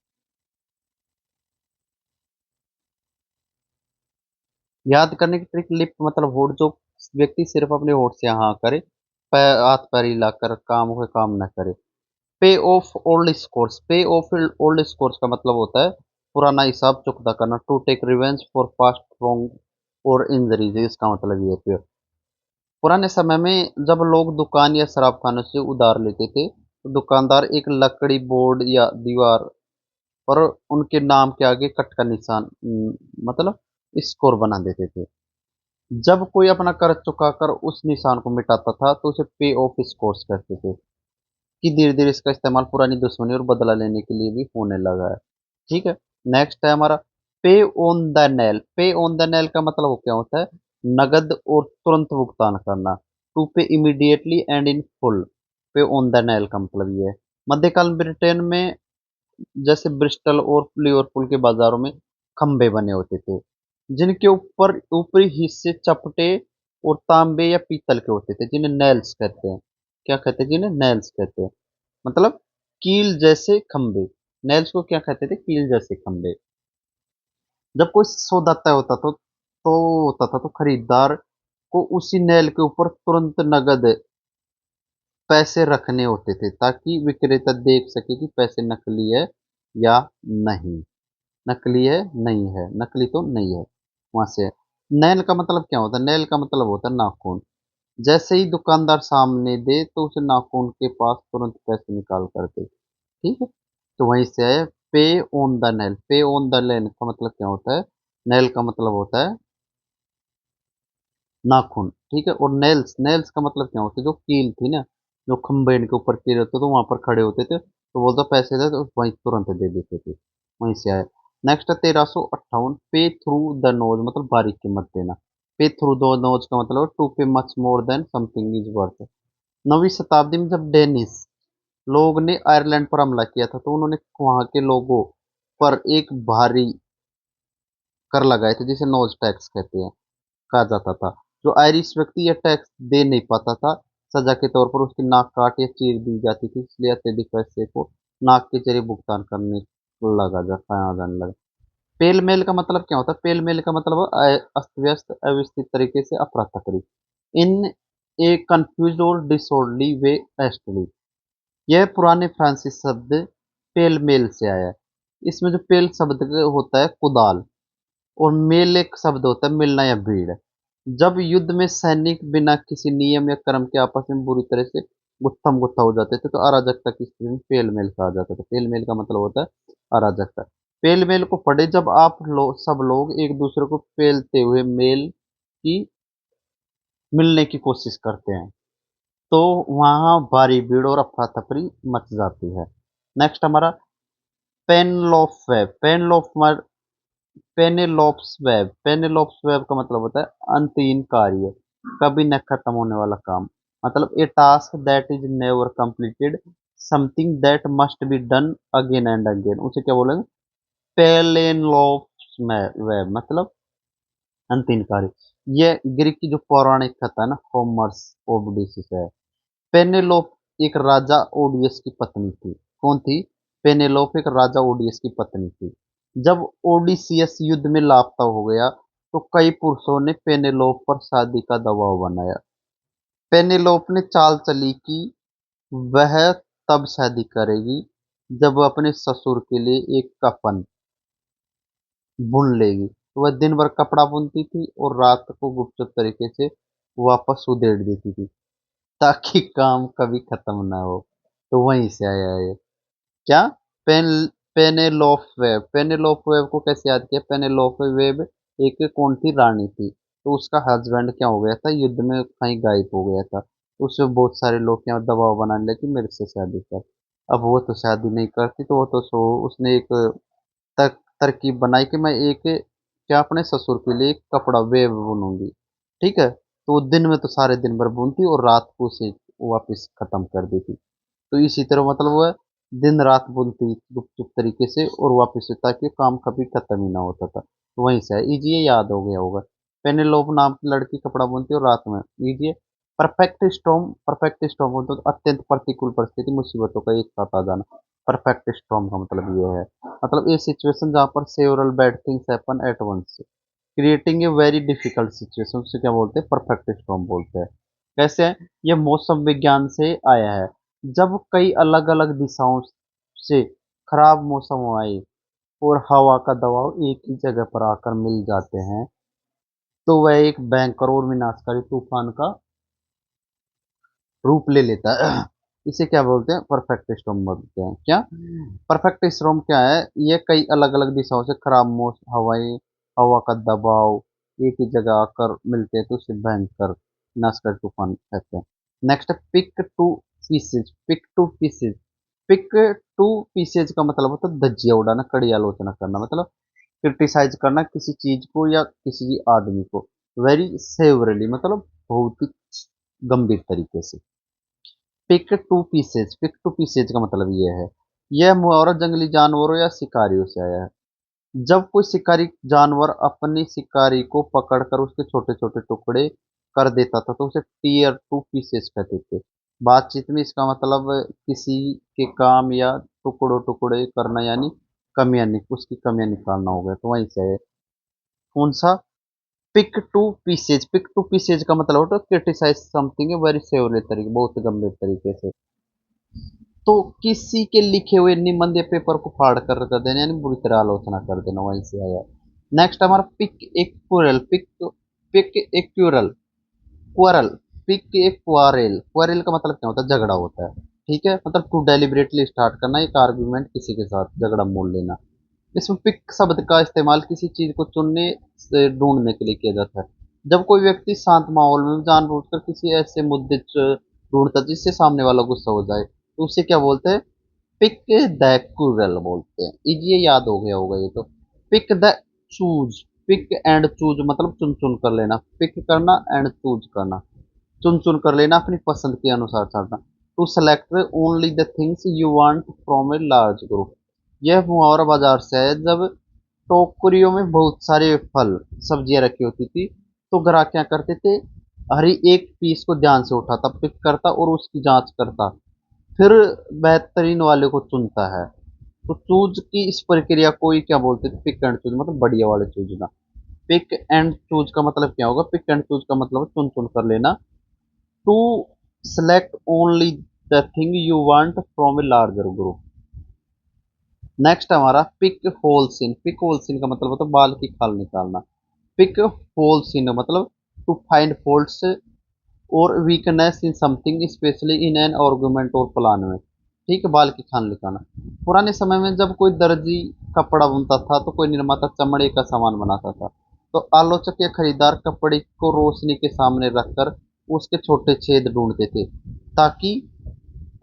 याद करने की ट्रिक, लिप मतलब होठ, जो व्यक्ति सिर्फ अपने होठ से हाँ करे, हाथ पैर हिलाकर काम हो काम न करे। Pay off old scores, pay off old scores का मतलब होता है पुराना हिसाब चुकता करना, to take revenge for past wrong और इंजरीज, इसका मतलब ये है। पुराने समय में जब लोग दुकान या शराब खाने से उधार लेते थे, तो दुकानदार एक लकड़ी बोर्ड या दीवार पर उनके नाम के आगे कट का निशान, मतलब स्कोर बना देते थे। जब कोई अपना कर्ज चुकाकर उस निशान को मिटाता था तो उसे पे ऑफ स्कोर्स कहते थे। कि धीरे धीरे इसका इस्तेमाल पुरानी दुश्मनी और बदला लेने के लिए भी होने लगा है, ठीक है। नेक्स्ट है हमारा पे ऑन द नेल। पे ऑन द नेल का मतलब वो क्या होता है? नगद और तुरंत भुगतान करना, टू पे इमीडिएटली एंड इन फुल। पे ऑन द नेल का मतलब ये है। मध्यकाल ब्रिटेन में जैसे ब्रिस्टल और लिवरपूल के बाजारों में खंबे बने होते थे, जिनके ऊपर ऊपरी हिस्से चपटे और तांबे या पीतल के होते थे, जिन्हें नेल्स कहते हैं। क्या कहते हैं? जिन्हें नेल्स कहते हैं, मतलब कील जैसे खंबे। नेल्स को क्या कहते थे? कील जैसे खंबे। जब कोई सौदा तय होता था तो खरीदार को उसी नेल के ऊपर तुरंत नगद पैसे रखने होते थे, ताकि विक्रेता देख सके कि पैसे नकली है या नहीं। नकली है, नहीं है, नकली तो नहीं है। वहां से नैल का मतलब क्या होता है? नैल का मतलब होता है नाखून। जैसे ही दुकानदार सामने दे तो उसे नाखून के पास तुरंत पैसे निकाल कर दे, ठीक है। तो वहीं से है पे ऑन द नेल। पे ऑन द नेल का मतलब क्या होता है? नेल का मतलब होता है नाखून, ठीक है। और नेल्स, नेल्स का मतलब क्या होता है? जो कील थी ना, जो खंबे के ऊपर कील होते तो वहां पर खड़े होते थे, तो वो तो पैसे थे तो वहीं तुरंत दे देते थे। वहीं से आए। नेक्स्ट है 1358 पे थ्रू द नोज, मतलब बारीक की मत देना। पे थ्रू द नोज का मतलब to pay much more than something is worth. 9वीं शताब्दी में जब डेनिस लोग ने आयरलैंड पर हमला किया था, तो उन्होंने वहां के लोगों पर एक भारी कर लगाए थे, जिसे नोज टैक्स कहते हैं, कहा जाता था। जो आयरिश व्यक्ति यह टैक्स दे नहीं पाता था, सजा के तौर पर उसकी नाक काट या चीर दी जाती थी, इसलिए अत्यधिक पैसे को नाक के जरिए भुगतान करने कहा जाने लगा। पेल मेल का मतलब क्या होता है? पेल मेल का मतलब अस्त व्यस्त अव्यवस्थित तरीके से, अफरा तफरी, इन ए कंफ्यूज और डिसऑर्डरली वे एस्टली। यह पुराने फ्रांसीसी शब्द पेल मेल से आया है। इसमें जो पेल शब्द होता है कुदाल, और मेल एक शब्द होता है मिलना या भीड़। जब युद्ध में सैनिक बिना किसी नियम या कर्म के आपस में बुरी तरह से गुत्थम गुत्था हो जाते थे, तो अराजकता की स्थिति में पेल मेल कहा जाता था। पेल मेल का मतलब होता है अराजकता। पेल मेल को पढ़े, जब सब लोग एक दूसरे को पेलते हुए मेल की मिलने की कोशिश करते हैं, तो वहां भारी भीड़ और अफरा तफरी मच जाती है। नेक्स्ट हमारा पेनलॉफ वेब। पेनेलोप्स वेब। पेनेलोप्स वेब का मतलब होता है अंतहीन कार्य, कभी न खत्म होने वाला काम, मतलब a task that is never completed, something that must be done again and again, उसे क्या बोलेंगे? पेलेनोप्स वेब, मतलब अंतहीन कार्य। ये ग्रीक की जो पौराणिक कथा है ना, होमर्स ओडिसी है। पेनेलोप एक राजा ओडियस की पत्नी थी। कौन थी? पेनेलोप एक राजा ओडियस की पत्नी थी। जब ओडिसियस युद्ध में लापता हो गया, तो कई पुरुषों ने पेनेलोप पर शादी का दबाव बनाया। पेनेलोप ने चाल चली कि वह तब शादी करेगी जब वह अपने ससुर के लिए एक कफन बुन लेगी। तो वह दिन भर कपड़ा बुनती थी और रात को गुपचुप तरीके से वापस उधेड़ देती थी, ताकि काम कभी खत्म ना हो। तो वहीं से आया है ये। क्या? Pen Penelope web, Penelope web को कैसे याद किया? पेनेलोप वेब एक कौन थी? रानी थी। तो उसका हस्बैंड क्या हो गया था? युद्ध में कहीं गायब हो गया था। तो उससे बहुत सारे लोग क्या दबाव बनाने लगे कि मेरे से शादी कर। अब वो तो शादी नहीं करती, तो वो तो उसने एक तरकीब बनाई कि मैं एक क्या अपने ससुर के लिए एक कपड़ा वेब बुनूंगी। ठीक है, तो वो दिन में तो सारे दिन भर बुनती और रात को उसे वापस खत्म कर देती। तो इसी तरह मतलब वह दिन रात बुनती गुप चुप तरीके से और वापस से, ताकि काम कभी खत्म ही ना होता था। तो वहीं से है इजी, ये याद हो गया होगा। पेनेलोप नाम की लड़की कपड़ा बुनती और रात में। Easy. Perfect storm, perfect storm होता है अत्यंत प्रतिकूल परिस्थिति, मुसीबतों का एक साथ आ जाना। परफेक्ट स्टॉर्म का मतलब ये है, मतलब ये सिचुएशन जहाँ पर several bad things happen at once, creating a very difficult situation, उसे क्या बोलते हैं? परफेक्ट स्टॉर्म बोलते हैं। कैसे है? ये मौसम विज्ञान से आया है। जब कई अलग अलग दिशाओं से खराब मौसम आए और हवा का दबाव एक ही जगह पर आकर मिल जाते हैं, तो वह एक भयंकर और विनाशकारी तूफान का रूप ले लेता है। इसे क्या बोलते हैं? परफेक्ट स्टॉर्म बोलते हैं। क्या? परफेक्ट स्टॉर्म क्या है? ये कई अलग अलग दिशाओं से खराब मौसम हवाएं, हवा का दबाव एक ही जगह आकर मिलते हैं, तो उसे भयंकर विनाशकारी तूफान कहते हैं। Next, pick to pieces, pick to pieces. Pick to pieces का मतलब होता है धज्जियां उड़ाना, कड़ी आलोचना करना, मतलब क्रिटिसाइज करना किसी चीज को या किसी आदमी को। वेरी सेवरली मतलब बहुत ही गंभीर तरीके से। Pick to pieces, pick to pieces का मतलब ये है, यह मुहावरा जंगली जानवरों या शिकारियों से आया है। जब कोई शिकारी जानवर अपनी शिकारी को पकड़कर उसके छोटे छोटे टुकड़े कर देता था, तो उसे टीयर टू पीसेज कहते थे। बातचीत में इसका मतलब किसी के काम या टुकड़ों टुकड़े करना, यानी कमियां उसकी कमियां निकालना हो गया, तो वहीं से है। कौन सा? Pick to pieces, pick to pieces का मतलब होता है क्रिटिसाइज समथिंग वेरी सेवरली तरीके, बहुत गंभीर तरीके से। तो किसी के लिखे हुए निबंध या पेपर को फाड़ कर देना, यानी बुरी तरह आलोचना कर देना, वहीं से आया। नेक्स्ट हमारा पिक एक प्लूरल, पिक पिक एक प्लूरल, क्वारल, पिक एक क्वारेल, क्वारेल का मतलब क्या होता है? झगड़ा होता है। ठीक है, मतलब टू डेलिबरेटली स्टार्ट करना एक आर्गुमेंट किसी के साथ झगड़ा मोल लेना। इसमें पिक शब्द का इस्तेमाल किसी चीज को चुनने से ढूंढने के लिए किया जाता है। जब कोई व्यक्ति शांत माहौल में जानबूझकर किसी ऐसे मुद्दे ढूंढता है जिससे सामने वाला गुस्सा हो जाए, तो उसे क्या बोलते हैं? पिक द क्यूरल बोलते हैं। ये याद हो गया होगा ये तो। Pick the choose, pick and choose मतलब चुन चुन कर लेना, पिक करना एंड चूज करना, चुन चुन कर लेना अपनी पसंद के अनुसार करना। To select only the things you want from a large group, यह मुहावरा बाजार से है। जब टोकरियों में बहुत सारे फल सब्जियां रखी होती थी, तो ग्राहक क्या करते थे? हर एक पीस को ध्यान से उठाता, पिक करता और उसकी जांच करता, फिर बेहतरीन वाले को चुनता है। तो चूज की इस प्रक्रिया को ही क्या बोलते थे? पिक एंड चूज, मतलब बढ़िया वाले चूजना। पिक एंड चूज का मतलब क्या होगा? पिक एंड चूज का मतलब चुन चुन कर लेना। To select only the thing you want from a larger group. Next हमारा pick holes in, pick holes in का मतलब होता है बाल की खाल निकालना। पिक होल सीन मतलब टू फाइंड फॉल्ट्स और weakness in something, specially in an argument और प्लान में। ठीक है, बाल की खाल निकालना। पुराने समय में जब कोई दर्जी कपड़ा बुनता था, तो कोई निर्माता चमड़े का सामान बनाता था, तो आलोचक या खरीदार कपड़े को रोशनी के सामने रखकर उसके छोटे छेद ढूंढते थे, ताकि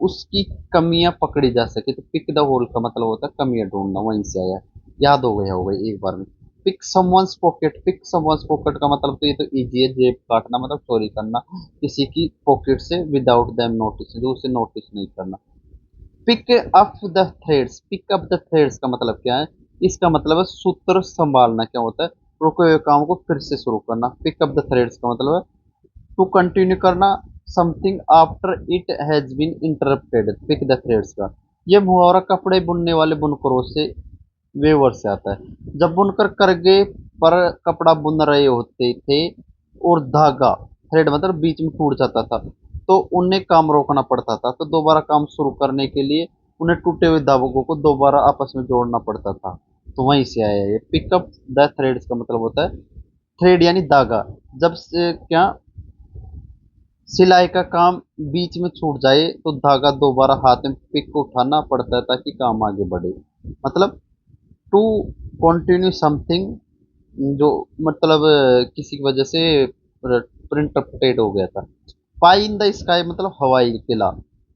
उसकी कमियां पकड़ी जा सके। तो पिक द होल का मतलब होता है कमियां ढूंढना, वहीं से आया। याद हो गया होगा एक बार में। Pick someone's pocket, pick someone's pocket का मतलब तो ये तो इजी है, जेब काटना मतलब चोरी करना किसी की पॉकेट से विदाउट देम नोटिस, जो उसे नोटिस नहीं करना। Pick up the threads, pick up the threads का मतलब क्या है? इसका मतलब है सूत्र संभालना। क्या होता है? रुके हुए काम को फिर से शुरू करना। पिक अप द थ्रेड्स का मतलब है टू कंटिन्यू करना something after it has been interrupted. Pick the threads का ये मुहावरा कपड़े बुनने वाले बुनकरों से वेवर से आता है। जब बुनकर करगे पर कपड़ा बुन रहे होते थे और धागा थ्रेड मतलब बीच में टूट जाता था, तो उन्हें काम रोकना पड़ता था, तो दोबारा काम शुरू करने के लिए उन्हें टूटे हुए धागों को दोबारा आपस में जोड़ना पड़ता था। तो वहीं से आया है ये पिकअप द थ्रेड्स का मतलब होता है थ्रेड यानी धागा। जब से क्या सिलाई का काम बीच में छूट जाए तो धागा दोबारा हाथ में पिक को उठाना पड़ता है ताकि काम आगे बढ़े। मतलब टू कंटिन्यू समथिंग जो मतलब किसी की वजह से प्रिंटरप्टेड हो गया था। पाई इन द स्काई मतलब हवाई किला,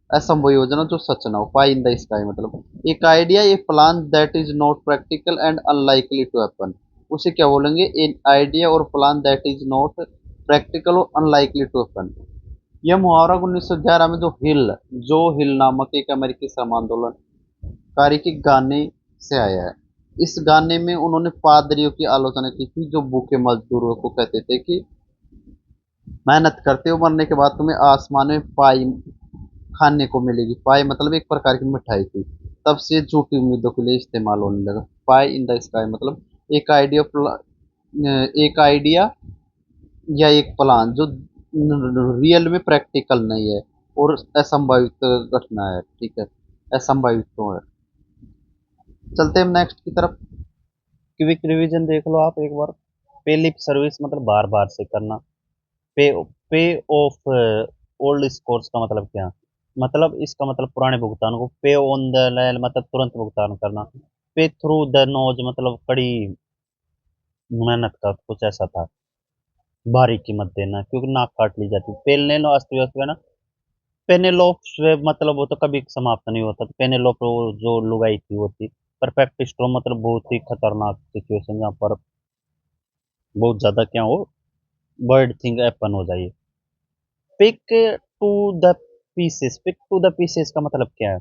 असंभव योजना जो सच ना हो। पाई इन द स्काई मतलब एक idea, a plan that is not practical and unlikely to happen. उसे क्या बोलेंगे? एन आइडिया और plan that is not practical और अनलाइकली टू हैपन। यह मुहावरा 1911 में जो हिल नामक एक अमेरिकी श्रम आंदोलनकारी के गाने से आया है। इस गाने में उन्होंने पादरियों की आलोचना की थी जो भूखे मजदूरों को कहते थे कि मेहनत करते हो, मरने के बाद तुम्हें आसमान में पाई खाने को मिलेगी। पाई मतलब एक प्रकार की मिठाई थी। तब से झूठी उम्मीदों के लिए इस्तेमाल होने लगा। पाई इन द स्काई मतलब एक आइडिया एक आइडिया या एक प्लान जो रियल में प्रैक्टिकल नहीं है और असंभावित घटना है। ठीक है, असंभावित तो है। चलते हैं नेक्स्ट की तरफ। क्विक रिवीजन देख लो आप एक बार। पे लिप सर्विस मतलब बार बार से करना। पे पे ऑफ ओल्ड स्कोर्स का मतलब क्या? मतलब इसका मतलब पुराने भुगतान को पे ऑन द लैल मतलब तुरंत भुगतान करना। पे थ्रू द नोज मतलब कड़ी मेहनत का कुछ ऐसा था। भारी कीमत देना क्योंकि नाक काट ली जाती। पेलने लो अस्त व्यस्त है ना। पेनेलोप मतलब वो तो कभी समाप्त नहीं होता। तो पेनेलोप वो जो लुगाई थी वो थी। परफेक्ट स्ट्रो मतलब बहुत ही खतरनाक सिचुएशन जहाँ पर बहुत ज्यादा क्या हो, बर्ड थिंग एपन हो जाए। Pick to the pieces. Pick to the pieces का मतलब क्या है?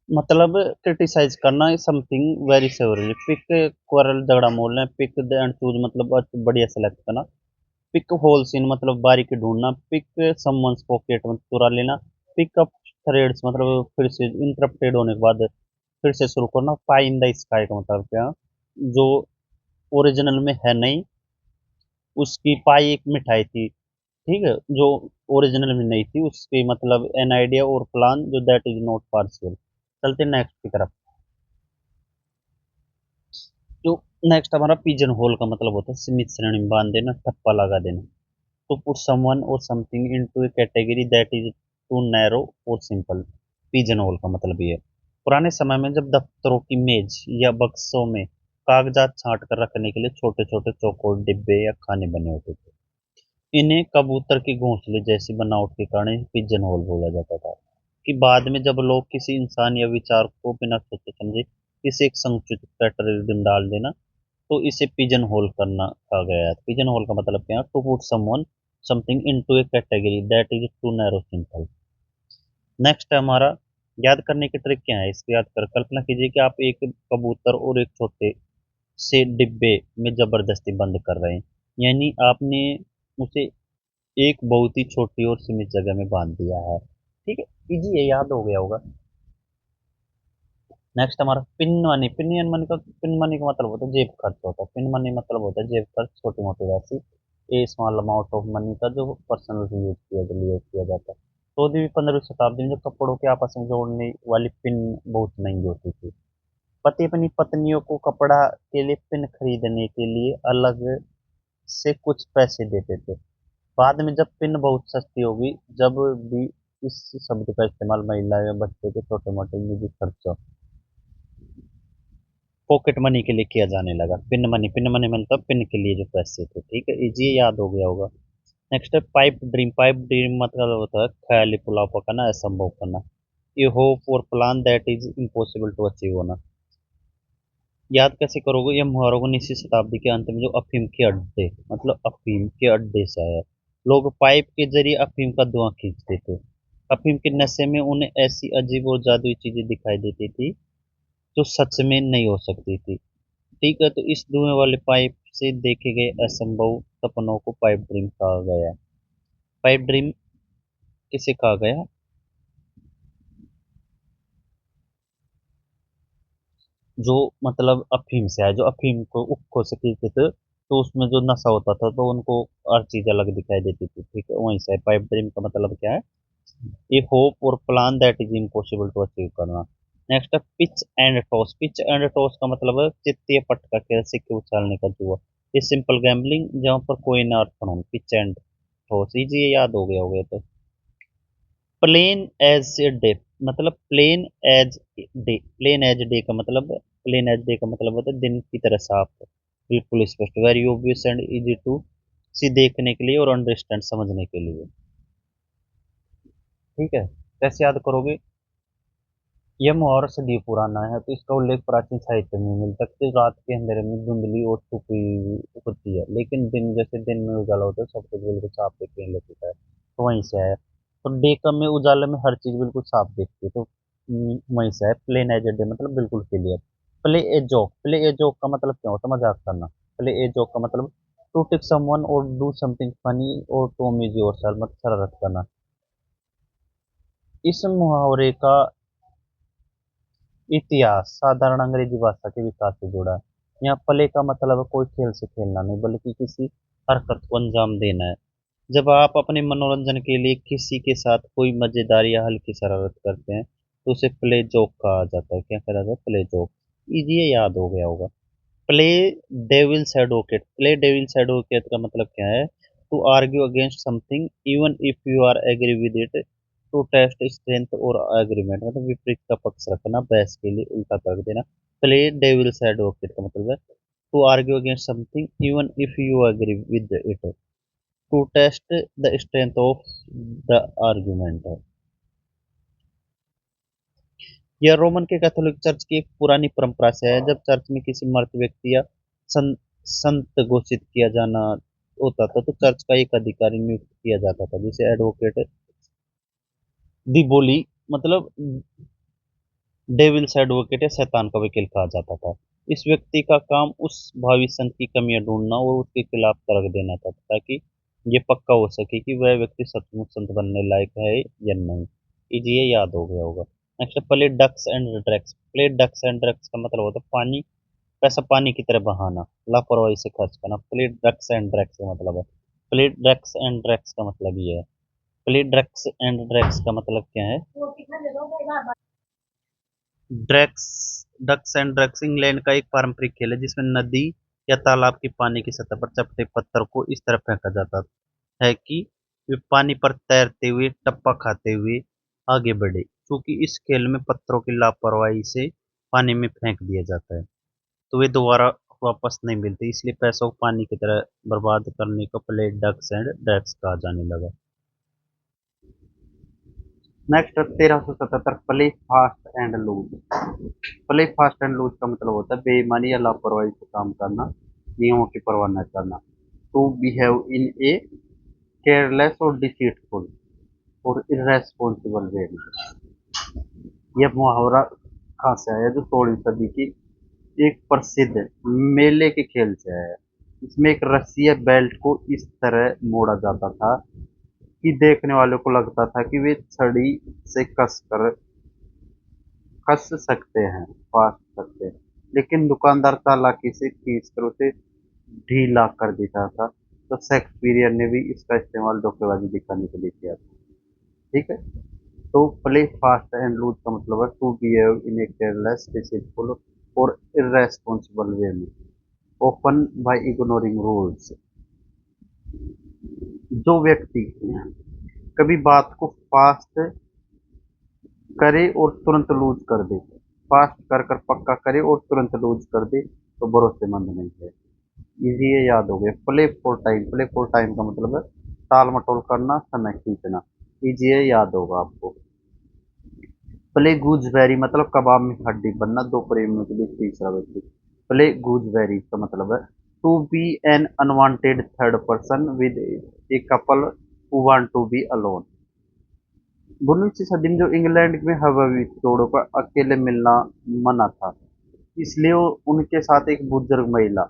मतलब क्रिटिसाइज करना something very severely. Pick quarrel झगड़ा मोलना। पिक द एंड चूज मतलब बढ़िया सेलेक्ट करना। पिक होल सीन मतलब बारीकी ढूंढना। पिक समवंस पॉकेट मतलब चुरा लेना। पिक अप थ्रेड्स मतलब फिर से इंटरप्टेड होने के बाद फिर से शुरू करना। पाई इन द स्काई का मतलब क्या? जो ओरिजिनल में है नहीं, उसकी पाई एक मिठाई थी। ठीक है, जो ओरिजिनल में नहीं थी उसकी मतलब एन आइडिया और प्लान जो दैट इज नॉट पार्शियल। चलते नेक्स्ट की तरफ। जो नेक्स्ट हमारा पिजन होल का मतलब होता है सीमित श्रेणी में बांध देना, ठप्पा लगा देना। to put someone or something into a category that is too narrow or simple। pigeonhole का मतलब ये है पुराने समय में जब दफ्तरों की मेज या बक्सों में कागजात छांट कर रखने के लिए छोटे छोटे चौकोर डिब्बे या खाने बने होते थे। इन्हें कबूतर के घोंसले जैसी बनावट के कारण पिजन होल बोला जाता था। कि बाद में जब लोग किसी इंसान या विचार को बिना सोचे समझे किसी एक संकुचित कैटेगरी में डाल देना, तो इसे पिजन होल करना कहा गया है। पिजन होल का मतलब क्या है? To put someone something into a category that is too narrow simple. Next है हमारा याद करने की ट्रिक क्या है इसको याद कर। कल्पना कीजिए कि आप एक कबूतर और एक छोटे से डिब्बे में जबरदस्ती बंद कर रहे हैं। यानी आपने उसे एक बहुत ही छोटी और सीमित जगह में बांध दिया है। ठीक है, इजी है, याद हो गया होगा। नेक्स्ट हमारा पिन मनी। पिन मनी का मतलब होता है जेब खर्च होता है। पिन मनी मतलब होता है जेब खर्च, छोटी मोटी राशि। ए स्मॉल अमाउंट ऑफ मनी का जो पर्सनल यूज किया जाता है। 14वीं 15वीं शताब्दी में जो कपड़ों के आपस में जोड़ने वाली पिन बहुत महंगी होती थी। पति अपनी पत्नियों को कपड़ा के लिए पिन खरीदने के लिए अलग से कुछ पैसे देते थे। बाद में जब पिन बहुत सस्ती होगी, जब भी इस शब्द का इस्तेमाल महिला या बच्चे के छोटे मोटे निजी खर्चों पॉकेट मनी के लिए किया जाने लगा। पिन मनी मतलब पिन के लिए जो पैसे थे। ठीक है, इजी याद हो गया होगा। नेक्स्ट है पाइप ड्रीम। पाइप ड्रीम मतलब होता है ख्याली पुलाव पकाना, असंभव करना। ये होप और plan that is impossible to achieve होना। याद कैसे करोगे? ये मुहावरा 19वीं शताब्दी के अंत में जो अफीम के अड्डे मतलब अफीम के अड्डे से आया। लोग पाइप के जरिए अफीम का धुआं खींचते थे। अफीम के नशे में उन्हें ऐसी अजीब और जादुई चीजें दिखाई देती थी जो सच में नहीं हो सकती थी। ठीक है, तो इस धुएं वाले पाइप से देखे गए असंभव सपनों को पाइप ड्रीम कहा गया। पाइप ड्रीम किसे कहा गया? जो मतलब अफीम से आया, जो अफीम को उक्खों से पीते थे तो उसमें जो नशा होता था तो उनको हर चीज अलग दिखाई देती थी। ठीक है, वहीं से पाइप ड्रीम का मतलब क्या है? ये होप और plan that is impossible to achieve करना। नेक्स्ट है pitch and toss. Pitch and toss का मतलब है चित्तीय पटका खेल, सिक्के उछालने का जुआ। ये सिंपल गैम्बलिंग जहाँ पर कोई ना अर्थ हो। पिच एंड टॉस इजी, ये याद हो गया तो। प्लेन एज ए डे, मतलब प्लेन एज डे का मतलब, प्लेन एज डे का मतलब होता है दिन की तरह साफ, बिल्कुल स्पष्ट। Very obvious and easy to see, देखने के लिए और अंडरस्टैंड समझने के लिए। ठीक है, कैसे याद करोगे? यह मुहावरा सदी पुराना है, तो इसका उल्लेख प्राचीन साहित्य में मिलता है कि रात के अंधेरे में धुंधली और छुपी होती है, लेकिन दिन जैसे दिन में उजाला होता है, सब कुछ बिल्कुल साफ देखने लगता है। तो वहीं से आया। तो डे का में उजाले में हर चीज बिल्कुल साफ दिखती है, तो वहीं से है प्लेन एज डे, मतलब बिल्कुल clear. Play a joke, play a joke का मतलब क्या होता है? मजाक करना। प्ले ए जोक का मतलब टू टेक समवन और डू समथिंग फनी और टू अम्यूज योरसेल्फ, मतलब शरारत करना। इस मुहावरे का इतिहास साधारण अंग्रेजी भाषा के विकास से जुड़ा है। यहाँ प्ले का मतलब है कोई खेल से खेलना नहीं, बल्कि किसी हरकत को अंजाम देना है। जब आप अपने मनोरंजन के लिए किसी के साथ कोई मजेदार या हल्की शरारत करते हैं, तो उसे प्ले जोक कहा जाता है। क्या कहा जाता है? Play joke. इजी, ये याद हो गया होगा। Play devil's advocate. Play devil's advocate का मतलब क्या है? To argue against something even if you are agree with it, to test strength और एग्रीमेंट, मतलब विपरीत का पक्ष रखना, बहस के लिए उल्टा तर्क देना। प्ले डेविल्स एडवोकेट का मतलब है to argue against something even if you agree with it, to test the strength of the argument है। यह रोमन के कैथोलिक चर्च की एक पुरानी परंपरा से है। जब चर्च में किसी मृत व्यक्ति या संत घोषित किया जाना होता था, तो चर्च का एक अधिकारी नियुक्त किया जाता था, जिसे एडवोकेट दी बोली, मतलब डेविल्स एडवोकेट या शैतान का वकील कहा जाता था। इस व्यक्ति का काम उस भावी संत की कमियां ढूंढना और उसके खिलाफ तर्क देना था, ताकि ये पक्का हो सके कि वह व्यक्ति सचमुच संत बनने लायक है या नहीं। ये याद हो गया होगा। Next, play ducks and drakes. Play ducks and drakes का मतलब होता है पानी, पैसा पानी की तरह बहाना, लापरवाही से खर्च करना। प्ले डक्स एंड ड्रैग्स का मतलब है, प्ले डक्स एंड ड्रैग्स का मतलब ये है। प्ले डक्स एंड ड्रैग्स का मतलब क्या है? Drakes, ducks and drakes England का एक पारंपरिक खेल है, जिसमें नदी या तालाब की पानी की सतह पर चपटे पत्थर को इस तरह फेंका जाता है कि वे पानी पर तैरते हुए टप्पा खाते हुए आगे बढ़े। क्योंकि इस खेल में पत्थरों की लापरवाही से पानी में फेंक दिया जाता है, तो वे दोबारा वापस नहीं मिलते, इसलिए पैसों को पानी की तरह बर्बाद करने को प्ले डक्स एंड ड्रग्स कहा जाने लगा। Next 1377, play fast and loose. Play fast and loose का मतलब होता है बेईमानी या लापरवाही से काम करना, नियमों की परवाह न करना। To behave in a careless और डिसीटफुल और इररेस्पॉन्सिबल वे। यह मुहावरा कहाँ से आया? जो 16वीं सदी की एक प्रसिद्ध मेले के खेल से आया। इसमें एक रस्सी या बेल्ट को इस तरह मोड़ा जाता था कि देखने वालों को लगता था कि वे छड़ी से कस सकते हैं, फाड़ सकते हैं, लेकिन दुकानदार चालाकी से खींचकर उसे ढीला कर देता था। तो शेक्सपियर ने भी इसका इस्तेमाल धोखेबाजी दिखाने के लिए किया था। ठीक है, तो प्ले फास्ट एंड लूज का मतलब है to behave in a careless, deceitful और इररेस्पॉन्सिबल वे में, ओपन बाय इग्नोरिंग रूल्स। जो व्यक्ति कभी बात को फास्ट करे और तुरंत लूज कर दे, फास्ट कर कर पक्का करे और तुरंत लूज कर दे, तो भरोसेमंद नहीं है। इजी, ये याद हो गया। Play for time. Play for time का मतलब है टाल मटोल करना, समय खींचना। इजी, ये याद होगा आपको। प्ले गूजबेरी मतलब कबाब में हड्डी बनना, दो प्रेमियों के बीच तीसरा व्यक्ति। प्ले गूजबेरी का मतलब है to be an unwanted third person with a couple who want to be alone. 19वीं सदी में जो इंग्लैंड में हवाई जोड़ों का अकेले मिलना मना था, इसलिए उनके साथ एक बुजुर्ग महिला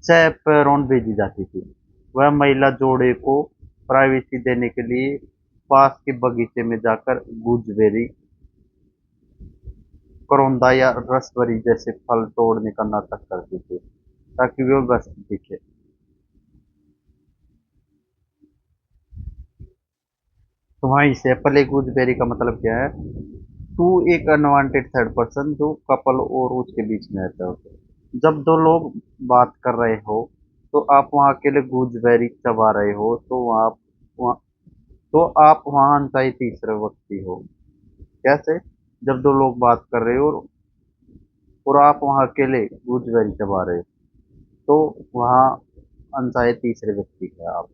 चैपरॉन भेजी जाती थी। वह महिला जोड़े को प्राइवेसी देने के लिए पास के बगीचे में जाकर गूजबेरी, करौंदा या रसबेरी जैसे फल तोड़ने का नाटक करती थी, ताकि वे व्यस्त दिखे। तो वहीं से प्ले गूजबेरी का मतलब क्या है? टू एक अनवांटेड थर्ड पर्सन जो कपल और उसके बीच में रहता हो। जब दो लोग बात कर रहे हो तो आप वहाँ अकेले गूजबेरी चबा रहे हो तो वहाँ तो आप वहाँ अनचाही तीसरे व्यक्ति हो। कैसे? जब दो लोग बात कर रहे हो और आप वहाँ अकेले गूजबेरी चबा रहे हो तो वहाँ अनचाहे तीसरे व्यक्ति है आप।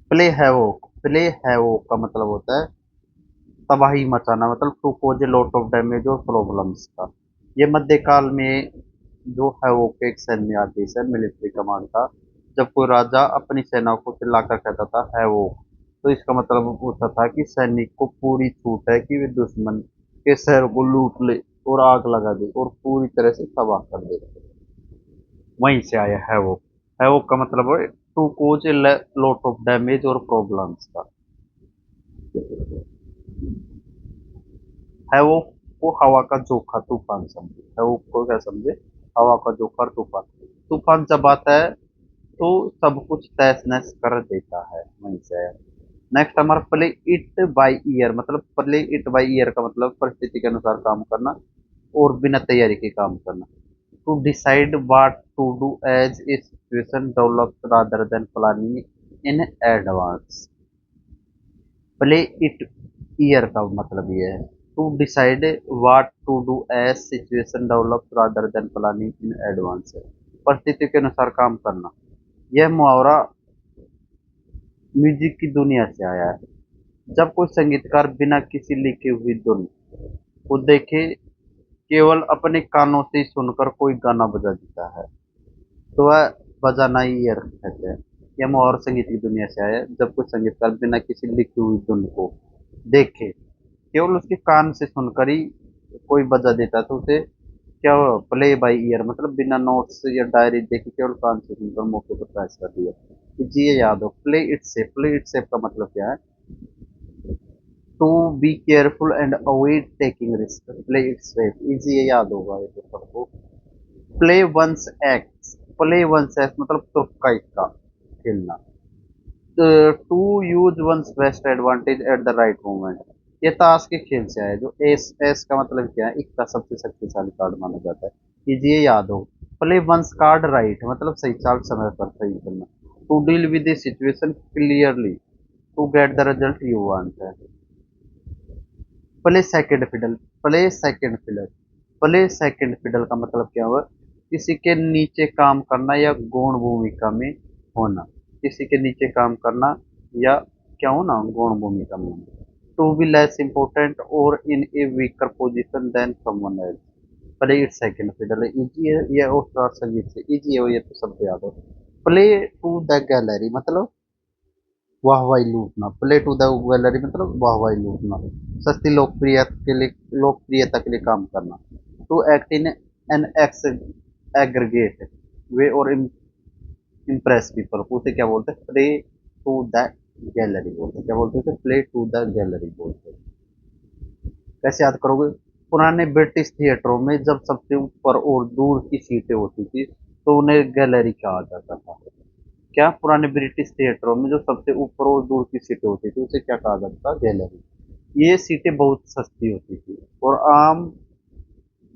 प्ले हैवोक का मतलब होता है तबाही मचाना, मतलब to cause a lot of damage और प्रॉब्लम्स का। ये मध्यकाल में जो है वो एक सैन्य आदेश है, मिलिट्री कमांड था। जब कोई राजा अपनी सेना को चिल्लाकर कहता था है वो, तो इसका मतलब होता था कि सैनिक को पूरी छूट है कि वे दुश्मन के शहर को लूट ले और आग लगा दे और पूरी तरह से तबाह कर दे। वहीं से आया है वो का मतलब है to cause a lot of damage और प्रॉब्लम्स का। है वो हवा का जोखा तूफान समझे, है वो को क्या समझे, हवा का जोखा और तूफान। तूफान जब आता है तो सब कुछ तहस नहस कर देता है, वहीं से है। नेक्स्ट हमारा प्ले इट बाय ईयर, मतलब प्ले इट बाय ईयर का मतलब परिस्थिति के अनुसार काम करना और बिना तैयारी के काम करना। To decide what to do as a situation develops rather than planning in advance. Play it ear का मतलब ये है to decide what to do as situation develops rather than planning in advance है, परिस्थिति के अनुसार काम करना। यह मुहावरा म्यूजिक की दुनिया से आया है। जब कोई संगीतकार बिना किसी लिखी हुई धुन को देखे केवल अपने कानों से ही सुनकर कोई गाना बजा देता है तो वह बजाना ही ईयर कहते हैं। यह मुहावरा संगीत की दुनिया से आया है। जब कोई संगीतकार बिना किसी लिखी हुई धुन को देखे केवल उसके कान से सुनकर ही कोई बजा देता तो उसे क्या प्ले बाय ईयर, मतलब बिना नोट्स या डायरी देखे केवल कान से सुनकर मौके पर प्रयास कर दिया। तो जी ये याद हो, प्ले इट सेफ का मतलब क्या है? To be careful and avoid taking risk, play it safe, easy ये याद होगा ये तो सबको। Play one's act, play one's act मतलब तुक्का इसका खेलना। To use one's best advantage at the right moment, ये ताश के खेल से है। जो एस एस का मतलब क्या है, इक्का सबसे शक्तिशाली कार्ड माना जाता है, ये याद हो। प्ले वंस कार्ड राइट मतलब सही चाल समय पर सही करना। To deal with the situation clearly to get the result you want है। Play second fiddle, play second fiddle, play second fiddle का मतलब क्या हुआ? किसी के नीचे काम करना या गौण भूमिका में होना, किसी के नीचे काम करना या क्या होना, गौण भूमिका में होना। टू बी लेस इम्पोर्टेंट और in a weaker position than someone else, play it second fiddle है, इजी है ये, और संगीत से इजी है ये तो सबको याद हो। प्ले टू द गैलरी मतलब वाहवाही लूटना, प्ले टू द गैलरी मतलब वाहवाही लूटना, सस्ती लोकप्रियता के लिए काम करना। To act in an exaggerated way और इम्प्रेस पीपल, उसे क्या बोलते हैं? प्ले टू द गैलरी बोलते हैं। क्या बोलते हैं? प्ले टू द गैलरी बोलते हैं। कैसे याद करोगे? पुराने ब्रिटिश थिएटरों में जब सबसे ऊपर और दूर की सीटें होती थी तो उन्हें गैलरी कहा जाता था। क्या? पुराने ब्रिटिश थिएटरों में जो सबसे ऊपर और दूर की सीटें होती थी उसे क्या कहा जाता था? गैलरी। ये सीटें बहुत सस्ती होती थी और आम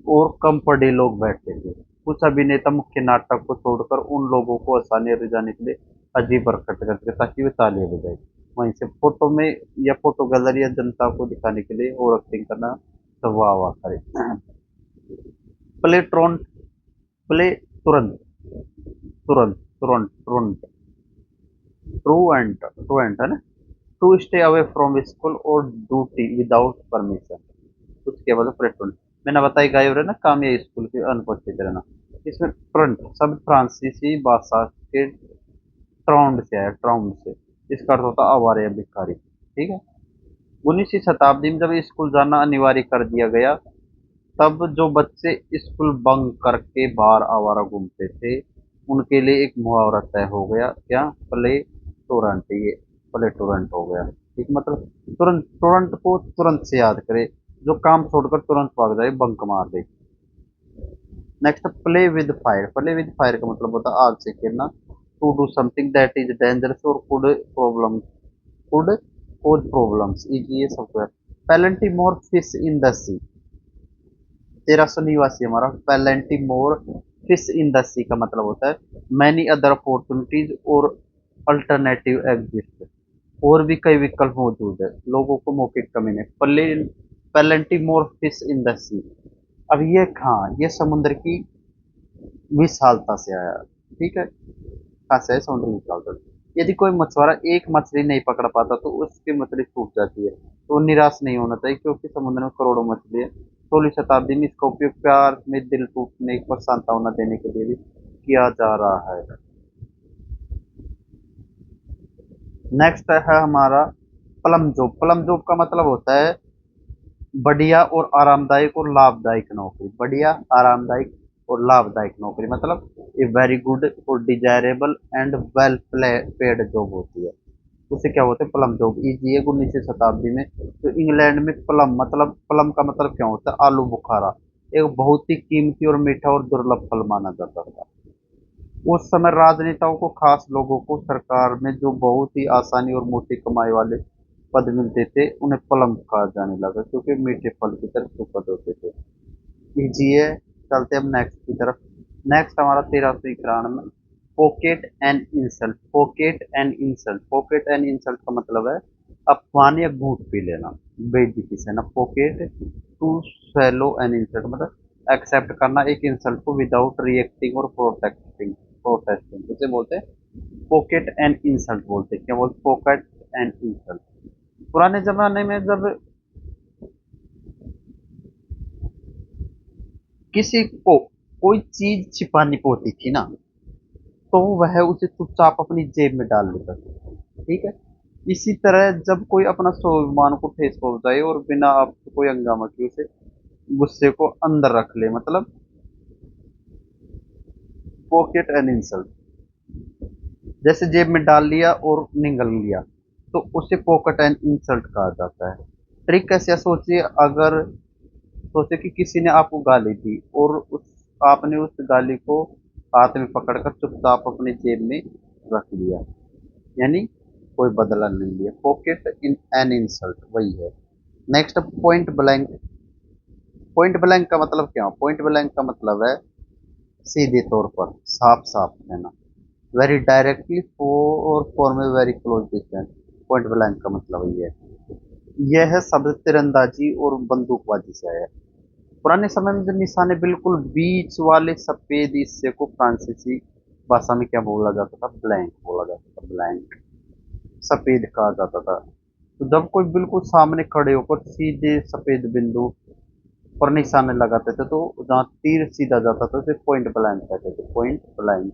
और कम पढ़े लोग बैठते थे। कुछ अभिनेता मुख्य नाटक को छोड़कर उन लोगों को हंसाने रिझाने के लिए अजीब हरकत करते ताकि वे तालियां बजाएं। वहीं से फोटो में या फोटो गैलरी या जनता को दिखाने के लिए और एक्टिंग करना तो वाह वाह करे। प्ले ट्रोन, प्ले तुरंत, तुरंत तुरंत तुरंत, ट्रू एंड है ना। To stay away from school और ड्यूटी विदाउट परमिशन, उसके बाद प्रेटोन। मैंने बताई गायब रहना काम या स्कूल की अनुपस्थित रहना। इसमें ट्रंट शब्द फ्रांसीसी भाषा के ट्राउंड से है, ट्राउंड से, इसका अर्थ होता है आवारा या भिखारी। ठीक है। 19वीं शताब्दी में जब स्कूल जाना अनिवार्य कर दिया गया तब जो बच्चे स्कूल बंक करके बाहर आवारा घूमते थे उनके लिए एक मुहावरा तय हो गया। क्या? प्ले टोरेंट, ये प्ले टोरेंट हो गया। ठीक, मतलब तुरंत, टोरेंट को तुरंत से याद करे, जो काम छोड़कर तुरंत भाग जाए, बंक मार दे। Next play with fire, play with fire का मतलब होता है आग से खेलना। To do something that is dangerous और कुड कोज प्रॉब्लम्स, ये सबको है। पेलेंटीमोर फिश इन द सी, 1389 हमारा पेलेंटीमोर फिश इन द सी का मतलब होता है मैनी अदर अपॉर्चुनिटीज और अल्टरनेटिव एग्जिस्ट, और भी कई विकल्प मौजूद है, लोगों को मौके की कमी नहीं। पेलेंटीमोर फिश इन द सी, अब ये कहाँ, ये समुद्र की विशालता से आया, ठीक है, कहाँ से है, समुद्र की विशालता से। यदि कोई मछुआरा एक मछली नहीं पकड़ पाता तो उसकी मछली छूट जाती है, तो निराश नहीं होना चाहिए क्योंकि समुद्र में करोड़ों मछली है। 16वीं शताब्दी में इसका उपयोग प्यार में दिल टूटने पर सांत्वना देने के लिए भी किया जा रहा है। नेक्स्ट है हमारा प्लम जॉब। प्लम जॉब का मतलब होता है बढ़िया और आरामदायक और लाभदायक नौकरी। बढ़िया, आरामदायक और लाभदायक नौकरी मतलब ए वेरी गुड और desirable and well paid job होती है, उसे क्या बोलते हैं, प्लम जॉब। इजी है, 19वीं शताब्दी में तो इंग्लैंड में प्लम मतलब, प्लम का मतलब क्या होता है, आलू बुखारा, एक बहुत ही कीमती और मीठा और दुर्लभ फल माना जाता था। उस समय राजनेताओं को, खास लोगों को सरकार में जो बहुत ही आसानी और मोटी कमाई वाले पद मिलते थे उन्हें प्लम कहा जाने लगा क्योंकि मीठे फल की तरह सुपद होते थे। लीजिए, चलते हम नेक्स्ट की तरफ। नेक्स्ट हमारा 1391 pocket and insult. Pocket and insult, pocket and insult का मतलब है अपमान या घूट पी लेना, बेइज्जती से ना। Pocket to swallow an insult मतलब एक्सेप्ट करना एक इंसल्ट को विदाउट रिएक्टिंग और प्रोटेक्टिंग, प्रोटेस्टिंग, उसे बोलते हैं पॉकेट एंड इंसल्ट बोलते हैं। क्या बोलते, पॉकेट एंड इंसल्ट। पुराने जमाने में जब किसी को कोई चीज छिपानी होती थी ना, तो वह उसे चुपचाप अपनी जेब में डाल लेता था, ठीक है। इसी तरह जब कोई अपना स्वाभिमान को ठेस पहुंचाए और बिना आपको कोई हंगामा किए उसे गुस्से को अंदर रख ले, मतलब पॉकेट एंड इंसल्ट। जैसे जेब में डाल लिया और निगल लिया तो उसे पॉकेट एंड इंसल्ट कहा जाता है। ट्रिक कैसे है? सोचिए, अगर सोचे कि किसी ने आपको गाली दी और उस आपने उस गाली को हाथ में पकड़कर चुपचाप अपनी जेब में रख लिया, यानी कोई बदला नहीं लिया। पॉकेट इन एन इंसल्ट वही है। Next point blank. Point blank का मतलब क्या? पॉइंट ब्लैंक का मतलब है सीधे तौर पर, साफ साफ कहना। वेरी डायरेक्टली और फॉर में very close distance, point blank का मतलब ये है। यह शब्द तीरंदाजी और बंदूकबाजी से आया है। पुराने समय में जो निशाने बिल्कुल बीच वाले सफेद हिस्से को फ्रांसीसी भाषा में क्या बोला जाता था? ब्लैंक बोला जाता था, ब्लैंक, सफेद कहा जाता था। तो जब कोई बिल्कुल सामने खड़े होकर सीधे सफेद बिंदु पर निशाने लगाते थे तो जहाँ तीर सीधा जाता था उसे पॉइंट ब्लैंक कहते थे, पॉइंट ब्लैंक।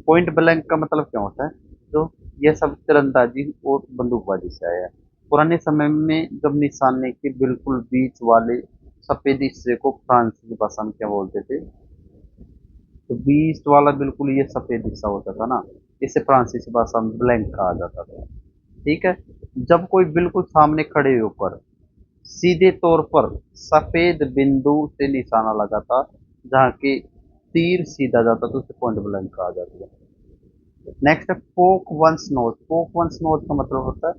पॉइंट ब्लैंक का मतलब क्या होता है? तो यह सब तीरंदाजी और बंदूकबाजी से आया है। पुराने समय में जब निशाने के बिल्कुल बीच वाले सफेद हिस्से को फ्रांसीसी भाषा में क्या बोलते थे? तो बीच वाला बिल्कुल ये सफेद हिस्सा होता था ना, इसे फ्रांसीसी भाषा में ब्लैंक कहा जाता था, ठीक है। जब कोई बिल्कुल सामने खड़े होकर सीधे तौर पर सफेद बिंदु से निशाना लगाता जहाँ की तीर सीधा जाता तो उसे पॉइंट ब्लैंक कहा जाता है। नेक्स्ट है पोक वंस नोज। पोक वंस नोज का मतलब होता है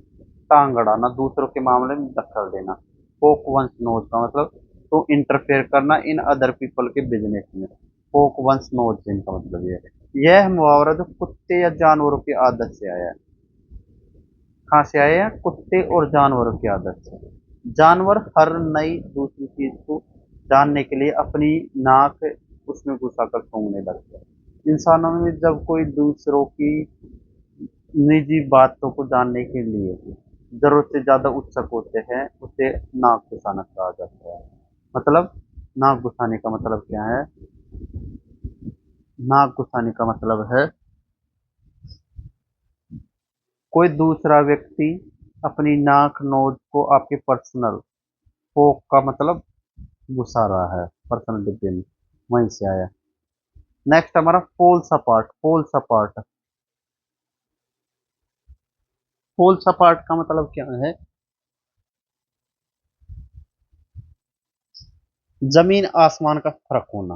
टांग अड़ाना, दूसरों के मामले में दखल देना। पोक वंस नोज का मतलब टू इंटरफेयर करना इन अदर पीपल के बिजनेस में। पोक वंस नोज इनका मतलब ये है। यह मुहावरा जो कुत्ते या जानवरों की आदत से आया है। कहाँ से आए हैं? कुत्ते और जानवरों की आदत से। जानवर हर नई दूसरी चीज को जानने के लिए अपनी नाक उसमें घुसाकर सूंघने लगते हैं। इंसानों में जब कोई दूसरों की निजी बातों को जानने के लिए जरूरत से ज्यादा उत्सुक होते हैं उसे नाक घुसाना कहा जाता है। मतलब नाक घुसाने का मतलब क्या है? नाक घुसाने का मतलब है कोई दूसरा व्यक्ति अपनी नाक नोज को आपके पर्सनल, पोक का मतलब घुसा रहा है पर्सनल डिब्बे में, वहीं से आया। नेक्स्ट हमारा पोल सपाट। पोल सपाट, पोल सपाट का मतलब क्या है? जमीन आसमान का फर्क होना।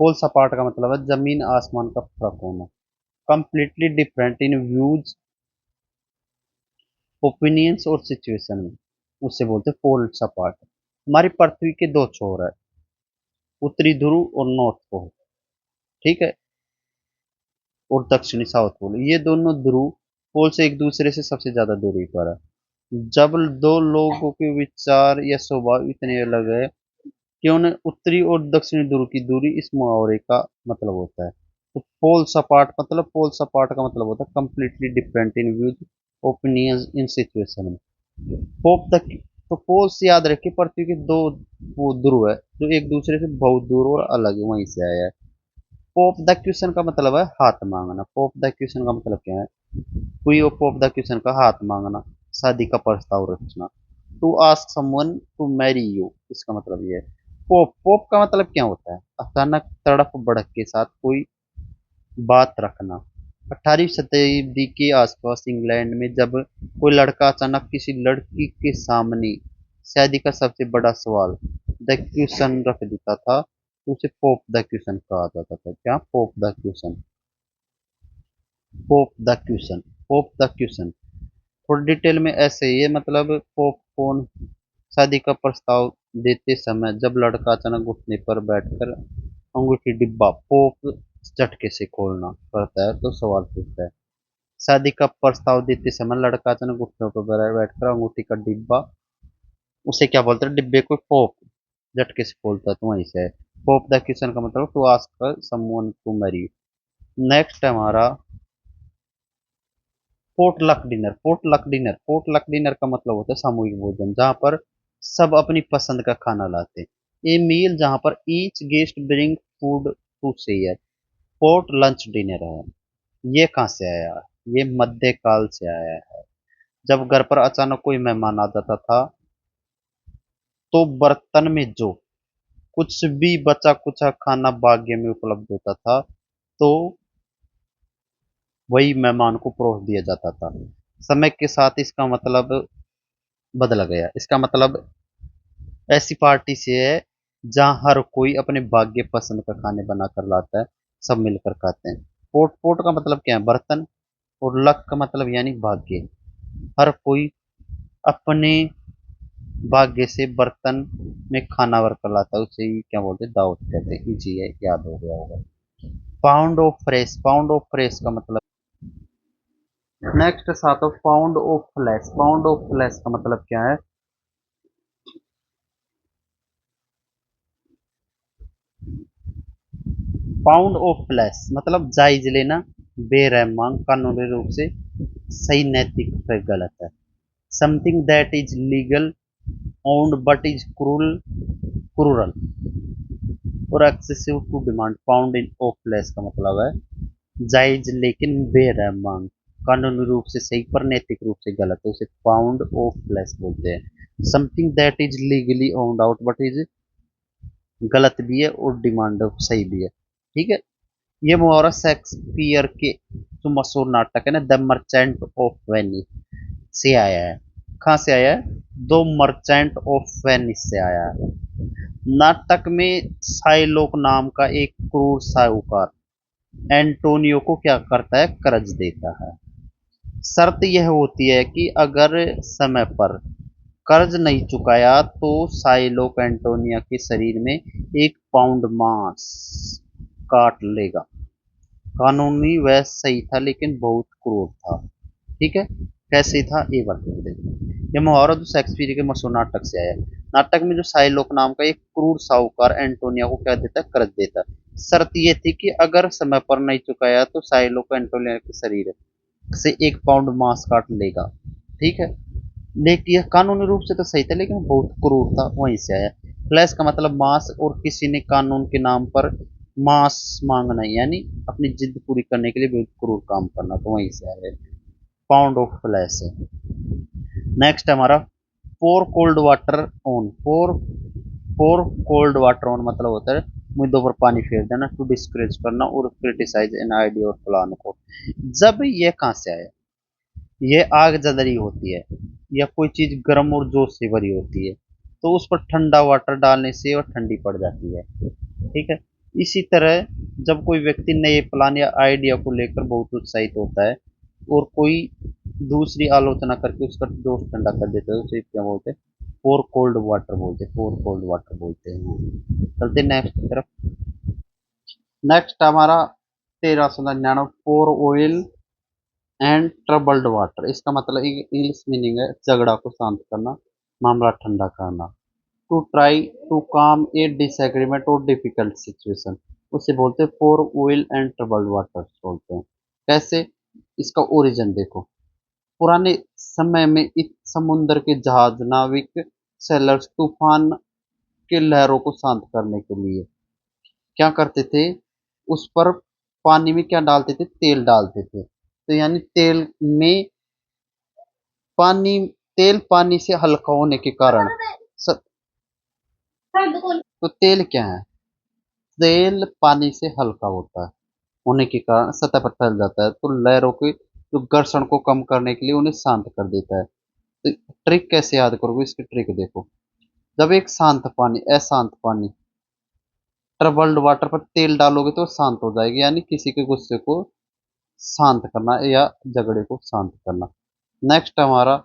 पोल सपाट का मतलब है जमीन आसमान का फर्क होना। Completely different in views, opinions और सिचुएशन में, उसे बोलते हैं पोल सपाट। हमारी पृथ्वी के दो छोर है, उत्तरी ध्रुव और नॉर्थ पोल, ठीक है, और दक्षिणी साउथ पोल। ये दोनों ध्रुव पोल से एक दूसरे से सबसे ज्यादा दूरी पर है। जब दो लोगों के विचार या स्वभाव इतने अलग है कि उन्हें उत्तरी और दक्षिणी ध्रुव की दूरी इस मुहावरे का मतलब होता है। तो पोल सपाट मतलब, पोल सपाट का मतलब होता है completely different in views, opinions in situation. Pope तक, तो पोल्स याद रखिए, पृथ्वी के दो वो ध्रुव है जो एक दूसरे से बहुत दूर और अलग है, वहीं से आया है। पोप द क्वेश्चन का मतलब है हाथ मांगना। पोप द क्वेश्चन का मतलब क्या है? कोई पोप द क्वेश्चन का हाथ मांगना, शादी का प्रस्ताव रखना। To ask someone to marry you, इसका मतलब ये है। पोप, पोप का मतलब क्या होता है? अचानक तड़प भड़क के साथ कोई बात रखना। 18वीं शताब्दी के आसपास इंग्लैंड में जब कोई लड़का अचानक किसी लड़की के सामने शादी का सबसे बड़ा सवाल द क्वेश्चन रख देता था, तो उसे पोप द क्वेश्चन कहा जाता था। क्या? Pope the question, pope the question, pope the question. थोड़ी डिटेल में ऐसे ही है, मतलब पोप कौन? शादी का प्रस्ताव देते समय जब लड़का अचानक घुटने पर बैठकर अंगूठी डिब्बा पोप झटके से खोलना पड़ता है तो सवाल पूछता है। शादी का प्रस्ताव देते समय लड़का अचानक घुटनों पर बैठकर अंगूठी का डिब्बा, उसे क्या बोलते हैं? डिब्बे को पोप झटके से खोलता है तो वहीं से है। पोप द क्वेश्चन का मतलब to ask someone to marry. Next है हमारा potluck dinner. Potluck dinner, potluck dinner का मतलब होता है सामूहिक भोजन, जहाँ पर सब अपनी पसंद का खाना लाते हैं। ए मील जहाँ पर each guest bring food to share. Potluck dinner है। ये कहाँ से आया? ये मध्यकाल से आया है। जब घर पर अचानक कोई मेहमान आ जाता था तो बर्तन में जो कुछ भी बचा कुचा खाना भाग्य में उपलब्ध होता था तो वही मेहमान को परोस दिया जाता था। समय के साथ इसका मतलब बदल गया। इसका मतलब ऐसी पार्टी से है जहाँ हर कोई अपने भाग्य पसंद का खाने बना कर लाता है, सब मिलकर खाते हैं। पोट, पोट का मतलब क्या है? बर्तन। और लक का मतलब यानी भाग्य। हर कोई अपने भाग्य से बर्तन में खाना भर कर लाता है, उसे ही क्या बोलते हैं? दावत कहते हैं। इजी है, याद हो गया होगा। Pound of fresh, pound of fresh का मतलब, नेक्स्ट साथ pound of flash. Pound of flesh का मतलब क्या है? पाउंड ऑफ फ्लैश मतलब जायज लेना, बेरहम, कानूनी रूप से सही, नैतिक फिर गलत है। Something that is legal owned but is cruel और excessive to demand. Pound in of flesh का मतलब है जायज लेकिन बेरहम, कानूनी रूप से सही पर नैतिक रूप से गलत है, उसे पाउंड ऑफ फ्लैश बोलते हैं। Something that is legally owned out but is गलत भी है और डिमांड सही भी है, ठीक है। ये मुहावरा शेक्सपियर के जो मशहूर नाटक है ना, द मर्चेंट ऑफ वेनिस से आया है। कहाँ से आया है? दो मर्चेंट ऑफ वेनिस से आया है। नाटक में साइलोक नाम का एक क्रूर साहूकार एंटोनियो को क्या करता है? कर्ज देता है। शर्त यह होती है कि अगर समय पर कर्ज नहीं चुकाया तो साइलोक एंटोनिया के शरीर में 1 पाउंड मांस काट लेगा। कानूनी वह सही था लेकिन बहुत क्रूर था, ठीक है। कैसे था ये बता देते। ये मुहावरा जो शेक्सपियर के मशहूर नाटक से आया है। नाटक में जो साइलोक नाम का एक क्रूर साहूकार एंटोनिया को क्या देता है? कर्ज देता है। शर्त ये थी कि अगर समय पर नहीं चुकाया तो साइलोक एंटोनिया के शरीर से 1 पाउंड मांस काट लेगा, ठीक है। लेकिन यह कानूनी रूप से तो सही था लेकिन बहुत क्रूर था, वहीं से आया। फ्लैश का मतलब मांस, और किसी ने कानून के नाम पर मांस मांगना यानी अपनी जिद पूरी करने के लिए बहुत क्रूर काम करना, तो वहीं से आया पाउंड ऑफ फ्लैश है। नेक्स्ट हमारा pour cold water on. Pour cold water on मतलब होता है मुद्दों पर पानी फेर देना, टू डिस्करेज करना और क्रिटिसाइज एन आइडिया और प्लान को। जब ये कहाँ से आया? ये आग जल रही होती है या कोई चीज गर्म और जोश से भरी होती है तो उस पर ठंडा वाटर डालने से वह ठंडी पड़ जाती है, ठीक है। इसी तरह जब कोई व्यक्ति नए प्लान या आइडिया को लेकर बहुत उत्साहित होता है और कोई दूसरी आलोचना करके उसका जोश ठंडा कर देता है, उसे क्या बोलते हैं? पोर कोल्ड वाटर बोलते हैं, पोर कोल्ड वाटर बोलते हैं। चलते नेक्स्ट की तरफ। नेक्स्ट हमारा 1399, पोर ऑयल एंड ट्रबल्ड वाटर। इसका मतलब इंग्लिश मीनिंग है झगड़ा को शांत करना, मामला ठंडा करना। टू ट्राई टू काम ए डिसएग्रीमेंट और डिफिकल्ट सिचुएशन, उसे बोलते हैं पोर ऑयल एंड ट्रबल्ड वाटर बोलते हैं। कैसे? इसका ओरिजिन देखो। पुराने समय में इस समुद्र के जहाज, नाविक, सेलर्स तूफान के लहरों को शांत करने के लिए क्या करते थे? उस पर पानी में क्या डालते थे? तेल डालते थे। तो यानी तेल में पानी, तेल पानी से हल्का होने के कारण तो तेल क्या है? तेल पानी से हल्का होता है, होने के कारण सतह पर फैल जाता है, तो लहरों के जो घर्षण को कम करने के लिए उन्हें शांत कर देता है। तो ट्रिक कैसे याद करोगे? इसकी ट्रिक देखो। जब एक शांत पानी, अशांत पानी, ट्रबल्ड वाटर पर तेल डालोगे तो शांत हो जाएगी, यानी किसी के गुस्से को शांत करना या झगड़े को शांत करना। नेक्स्ट हमारा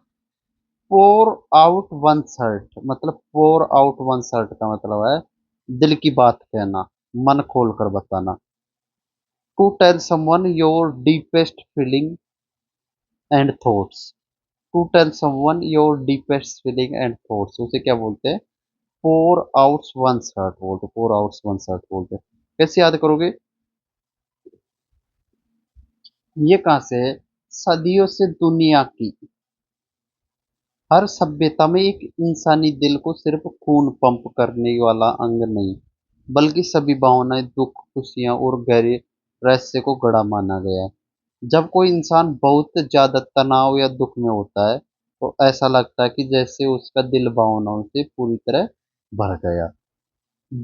पोर आउट वन शर्ट, मतलब पोर आउट वन शर्ट का मतलब है दिल की बात कहना, मन खोल कर बताना। To tell someone your deepest feeling and thoughts, to tell someone your deepest feeling and thoughts, उसे क्या बोलते हैं? पोर आउट वन शर्ट बोलते, पोर आउट वन शर्ट बोलते। कैसे याद करोगे? ये कहां से है? सदियों से दुनिया की हर सभ्यता में एक इंसानी दिल को सिर्फ खून पंप करने वाला अंग नहीं, बल्कि सभी भावनाएं, दुख, खुशियां और गहरे रहस्य को गड़ा माना गया है। जब कोई इंसान बहुत ज्यादा तनाव या दुख में होता है तो ऐसा लगता है कि जैसे उसका दिल भावनाओं से पूरी तरह भर गया।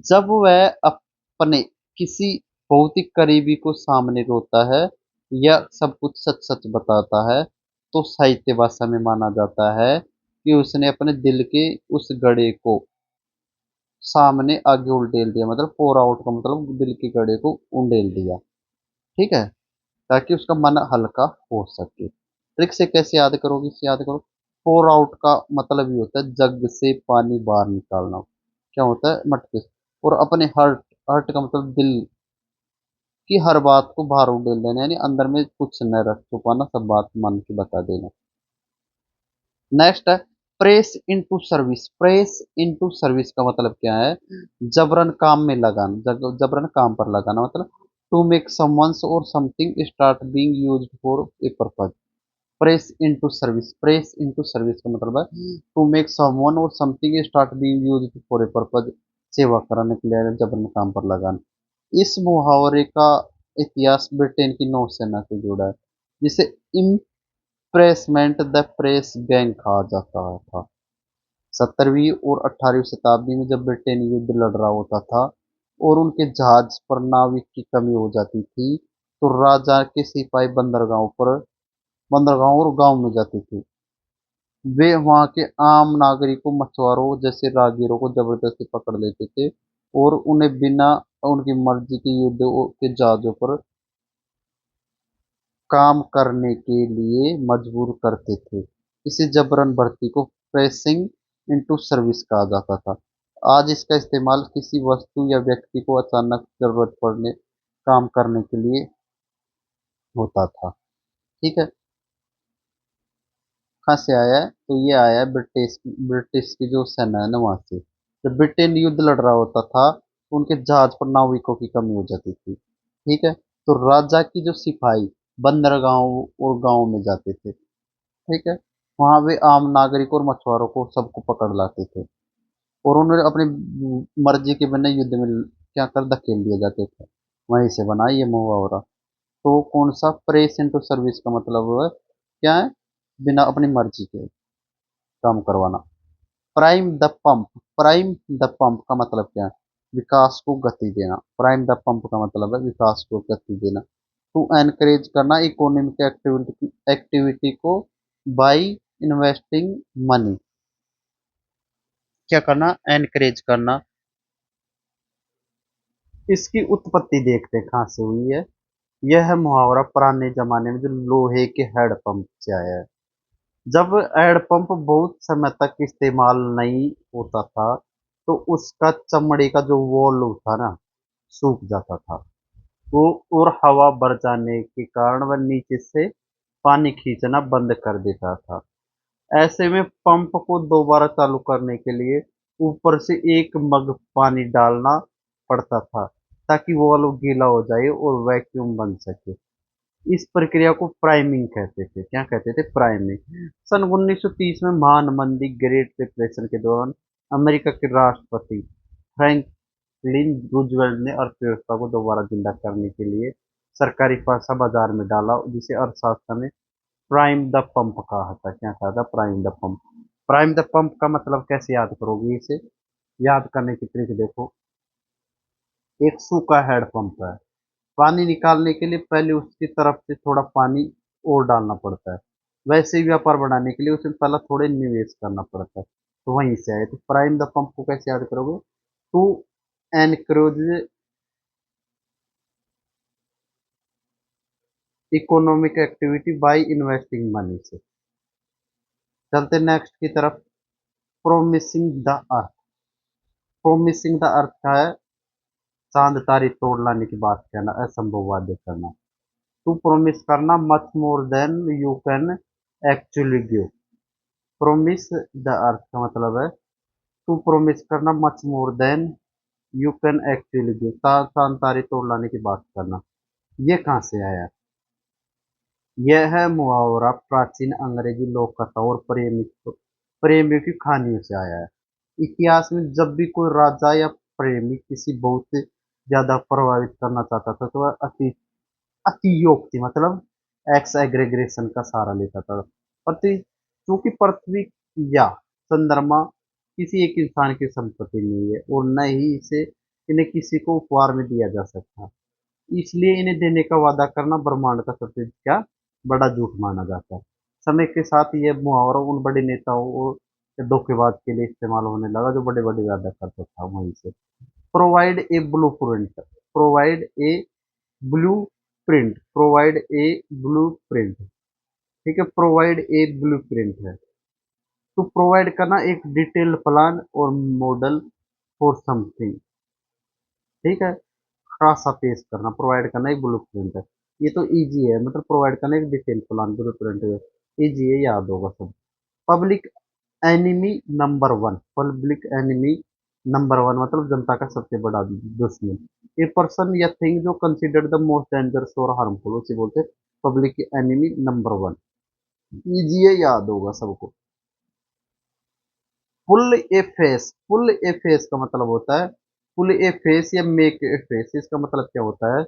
जब वह अपने किसी बहुत ही करीबी को सामने रोता है या सब कुछ सच सच बताता है, तो साहित्य भाषा में माना जाता है कि उसने अपने दिल के उस गड़े को सामने आगे उल्टेल दिया, मतलब पोर आउट का मतलब दिल के गड़े को उंडेल दिया। ठीक है, ताकि उसका मन हल्का हो सके। ट्रिक से कैसे याद करोगे? इसे याद करो। पोर आउट का मतलब ये होता है जग से पानी बाहर निकालना। क्या होता है? मटके से। और अपने हर्ट, हर्ट का मतलब दिल की हर बात को बाहर उड़ेल देना, यानी अंदर में कुछ न रख छुपाना, सब बात मन की बता देना। नेक्स्ट है press into service. Press into service का मतलब क्या है? जबरन काम में लगाना, जबरन काम पर लगाना, मतलब टू मेक समवंस और something start being used for a purpose. Press into service, press into service का मतलब है टू मेक समवन और something start being used for a purpose, सेवा कराने के लिए जबरन काम पर लगाना। इस मुहावरे का इतिहास ब्रिटेन की नौसेना से जुड़ा है, जिसे इम्प्रेसमेंट द प्रेस गैंग कहा जाता था। 17वीं और 18वीं शताब्दी में जब ब्रिटेन युद्ध लड़ रहा होता था और उनके जहाज पर नाविक की कमी हो जाती थी, तो राजा के सिपाही बंदरगाहों और गांव में जाते थे। वे वहां के आम नागरिकों, मछुआरों जैसे राहगीरों को जबरदस्ती पकड़ लेते थे और उन्हें बिना उनकी मर्जी के युद्ध के जहाजों पर काम करने के लिए मजबूर करते थे। इसे जबरन भर्ती को प्रेसिंग इनटू सर्विस कहा जाता था। आज इसका इस्तेमाल किसी वस्तु या व्यक्ति को अचानक जरूरत पड़ने काम करने के लिए होता था। ठीक है, कहाँ से आया है? तो ये आया है ब्रिटिश, ब्रिटिश की जो सेना है ना वहां से। जब ब्रिटेन युद्ध लड़ रहा होता था तो उनके जहाज पर नाविकों की कमी हो जाती थी। ठीक है, तो राजा की जो सिपाही बंदरगाहों और गांव में जाते थे। ठीक है, वहां वे आम नागरिक और मछुआरों को सबको पकड़ लाते थे और उन्हें अपनी मर्जी के बिना युद्ध में क्या कर धकेल दिए जाते थे। वहीं से बना ये मुहावरा। तो कौन सा? प्रेस इनटू सर्विस का मतलब है क्या है? बिना अपनी मर्जी के काम करवाना। Prime the pump, prime the pump का मतलब क्या है? विकास को गति देना। प्राइम द पंप का मतलब है विकास को गति देना। टू एनकरेज करना इकोनॉमिक एक्टिविटी, एक्टिविटी को बाई इन्वेस्टिंग मनी। क्या करना? एनकरेज करना। इसकी उत्पत्ति देखते हैं कहाँ से हुई है। यह मुहावरा पुराने जमाने में जो लोहे के हैंड पंप से आया है। जब हैंडपंप बहुत समय तक इस्तेमाल नहीं होता था तो उसका चमड़ी का जो वॉल्व था ना सूख जाता था वो, और हवा भर जाने के कारण वह नीचे से पानी खींचना बंद कर देता था। ऐसे में पंप को दोबारा चालू करने के लिए ऊपर से एक मग पानी डालना पड़ता था ताकि वॉल्व गीला हो जाए और वैक्यूम बन सके। इस प्रक्रिया को प्राइमिंग कहते थे। क्या कहते थे? प्राइमिंग। सन 1930 में महान मंदी ग्रेट डिप्रेशन के दौरान अमेरिका के राष्ट्रपति फ्रैंकलिन रूजवेल्ट ने अर्थव्यवस्था को दोबारा जिंदा करने के लिए सरकारी पैसा बाजार में डाला जिसे अर्थशास्त्र में प्राइम द पंप कहा था। क्या कहा था? Prime the pump. Prime the pump का मतलब कैसे याद करोगे इसे? याद करने की ट्रिक देखो। एक सूखा हेड पंप है। पानी निकालने के लिए पहले उसकी तरफ से थोड़ा पानी और डालना पड़ता है। वैसे ही व्यापार बढ़ाने के लिए उसे पहले थोड़े निवेश करना पड़ता है। तो वहीं से आए। तो प्राइम द पंप को कैसे याद करोगे? To encourage economic activity by investing money से। चलते नेक्स्ट की तरफ। Promising the earth. Promising the earth का है चांद तारे तोड़ लाने की बात कहना, असंभव वादे करना। टू प्रोमिस करना much more then you can actually give. Promise the earth का मतलब है टू प्रोमिस करना much more then you can actually give, चांद तारे तोड़ लाने की बात करना। ये कहाँ से आया? यह मुहावरा प्राचीन अंग्रेजी लोक कथा और प्रेमियों की कहानियों से आया है। इतिहास में जब भी कोई राजा या प्रेमी किसी बहुत ज्यादा प्रभावित करना चाहता था तो वह अतियोक्ति मतलब एक्स एग्रेगेशन का सहारा लेता था। चूंकि पृथ्वी या चंद्रमा किसी एक इंसान की संपत्ति नहीं है और न ही इसे इन्हें किसी को उपहार में दिया जा सकता, इसलिए इन्हें देने का वादा करना ब्रह्मांड का सबसे क्या बड़ा झूठ माना जाता है। समय के साथ यह मुहावरा उन बड़े नेताओं और धोखेबाज के लिए इस्तेमाल होने लगा जो बड़े बड़े वादा करता था वहीं से। Provide a blue print. Provide a blue print. Provide a blue print. ठीक है, प्रोवाइड ए ब्लू प्रिंट है तो प्रोवाइड करना एक डिटेल्ड प्लान और मॉडल फॉर समथिंग। ठीक है, खासा पेश करना, प्रोवाइड करना एक ब्लू प्रिंट है। ये तो इजी है, मतलब प्रोवाइड करना एक डिटेल प्लान ब्लू प्रिंट है। इजी है, याद होगा सब। Public enemy number one. Public enemy number one मतलब जनता का सबसे बड़ा दुश्मन। ए पर्सन या थिंग जो कंसिडर्ड द मोस्ट डेंजरस और हार्मफुल उसे बोलते हैं public enemy number one. Easy है, याद होगा सबको। पुल a face. Pull a face का मतलब होता है पुल ए फेस या मेक ए फेस। इसका मतलब क्या होता है?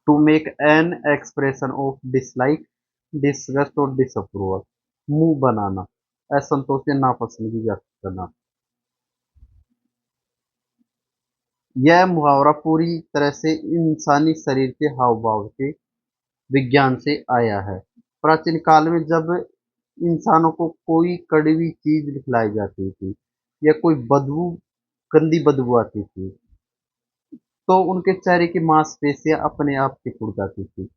To make an expression of dislike, disgust और डिसअप्रूवल। मुंह बनाना, असंतोष या नापसंदगी व्यक्त करना। यह मुहावरा पूरी तरह से इंसानी शरीर के हाव भाव के विज्ञान से आया है। प्राचीन काल में जब इंसानों को कोई कड़वी चीज खिलाई जाती थी या कोई बदबू गंदी बदबू आती थी तो उनके चेहरे की मांसपेशियां अपने आप सिकुड़ जाती थी।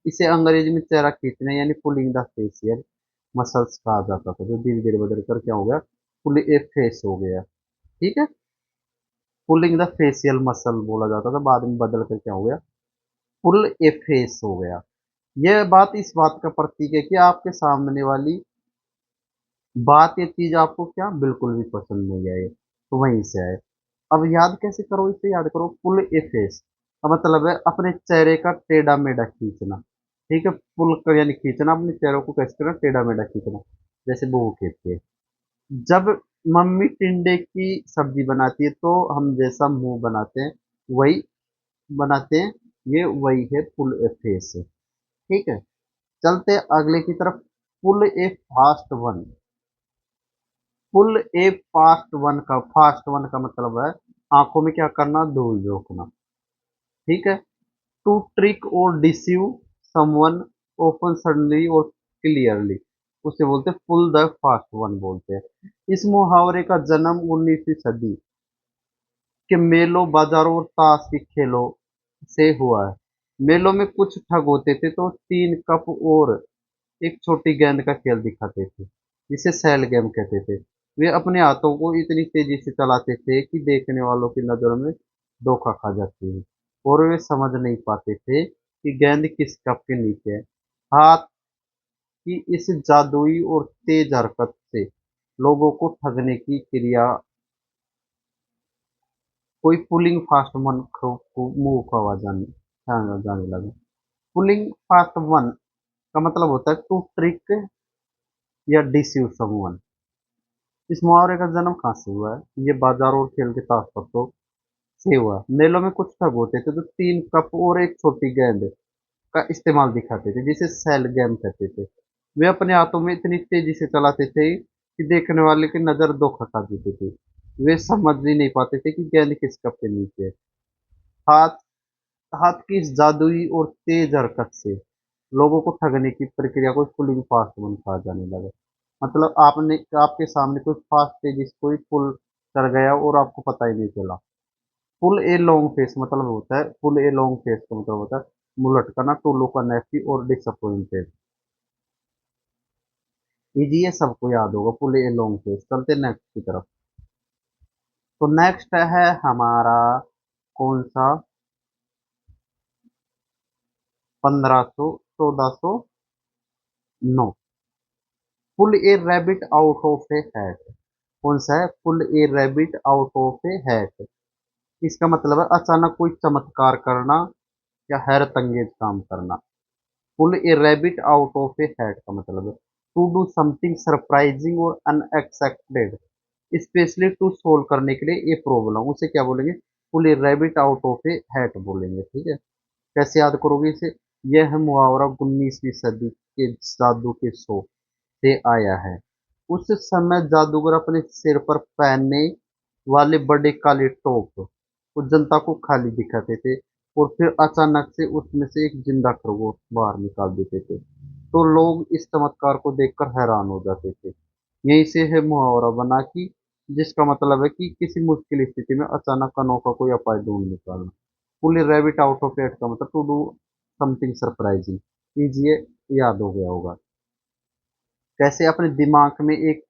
इसे अंग्रेजी में चेहरा खींचना यानी पुलिंग द फेशियल मसल्स कहा जाता था, जो धीरे धीरे बदल कर क्या हो गया? पुल ए फेस हो गया। ठीक है, पुलिंग द फेशियल मसल बोला जाता था, बाद में बदल कर क्या हो गया? पुल ए फेस हो गया। यह बात इस बात का प्रतीक है कि आपके सामने वाली बात या चीज आपको क्या बिल्कुल भी पसंद नहीं आए, तो वहीं से आए। अब याद कैसे करो? इसे याद करो। पुल ए फेस का मतलब है अपने चेहरे का टेढ़ा मेढ़ा खींचना। ठीक है, पुल कर यानी खींचना, अपने चेहरे को कैसे करना? टेढ़ा मेढ़ा खींचना, जैसे बहू कहती है। जब मम्मी टिंडे की सब्जी बनाती है तो हम जैसा मुंह बनाते हैं वही बनाते हैं। ये वही है पुल ए फेस। ठीक है, चलते अगले की तरफ। पुल ए फास्ट वन। पुल ए फास्ट वन का मतलब है आंखों में क्या करना? धूल झोंकना। ठीक है, टू ट्रिक और डिसीव समवन ओपन सडनली और क्लियरली उसे बोलते हैं पुल द फास्ट वन बोलते हैं। इस मुहावरे का जन्म 19वीं सदी के मेलों बाजारों और ताश के खेलों से हुआ है। मेलों में कुछ ठग होते थे तो 3 कप और एक छोटी गेंद का खेल दिखाते थे जिसे सेल गेम कहते थे। वे अपने हाथों को इतनी तेजी से चलाते थे कि देखने वालों की नजरों में धोखा खा जाती है और वे समझ नहीं पाते थे कि गेंद किस कप के नीचे है। हाथ की इस जादुई और तेज हरकत से लोगों को ठगने की क्रिया कोई पुलिंग फास्ट वन को मूव का जाने लगा। पुलिंग फास्ट वन का मतलब होता है टू ट्रिक या डिसीव समवन। इस मुहावरे का जन्म कहाँ से हुआ है? ये बाजार और खेल के तास पत्तों से हुआ। मेलों में कुछ ठग होते थे जो 3 कप और एक छोटी गेंद का इस्तेमाल दिखाते थे जिसे सेल गेम कहते थे। वे अपने हाथों में इतनी तेजी से चलाते थे कि देखने वाले की नजर धोखा खा देती थी। वे समझ ही नहीं पाते थे कि गेंद किस कप के नीचे है। हाथ हाथ की इस जादुई और तेज हरकत से लोगों को ठगने की प्रक्रिया को पुलिंग फास्ट वन कहा जाने लगा। मतलब आपने आपके सामने कोई फास्ट तेजी से कोई पुल कर गया और आपको पता ही नहीं चला। पुल ए लॉन्ग फेस मतलब होता है, पुल ए लॉन्ग फेस का मतलब होता है मुंह लटकाना, टू लुक अनहैप्पी और डिसअपॉइंटेड। ये सबको याद होगा पुल ए लॉन्ग फेस। चलते नेक्स्ट की तरफ। तो नेक्स्ट है हमारा कौन सा? 1400 1409। Pull a rabbit out of a hat. कौन सा है? Pull a rabbit out of a hat. इसका मतलब है अचानक कोई चमत्कार करना या हैरत अंगेज काम करना। Pull a rabbit out of a hat का मतलब है टू डू समथिंग सरप्राइजिंग और अनएक्सपेक्टेड, स्पेशली टू सोल्व करने के लिए ए प्रॉब्लम। उसे क्या बोलेंगे? Pull a rabbit out of a hat बोलेंगे। ठीक है। कैसे याद करोगे इसे? यह मुहावरा 19वीं सदी के जादू के शो से आया है। उस समय जादूगर अपने सिर पर पहनने वाले बड़े काले टोप को जनता को खाली दिखाते थे और फिर अचानक से उसमें से एक जिंदा खरगोश बाहर निकाल देते थे। तो लोग इस चमत्कार को देखकर हैरान हो जाते थे। यहीं से है मुहावरा बना कि जिसका मतलब है कि किसी मुश्किल स्थिति में अचानक अनोखा कोई उपाय ढूंढ निकालना। Pull rabbit out of hat का मतलब to do something surprising. Easy याद हो गया होगा। कैसे अपने दिमाग में एक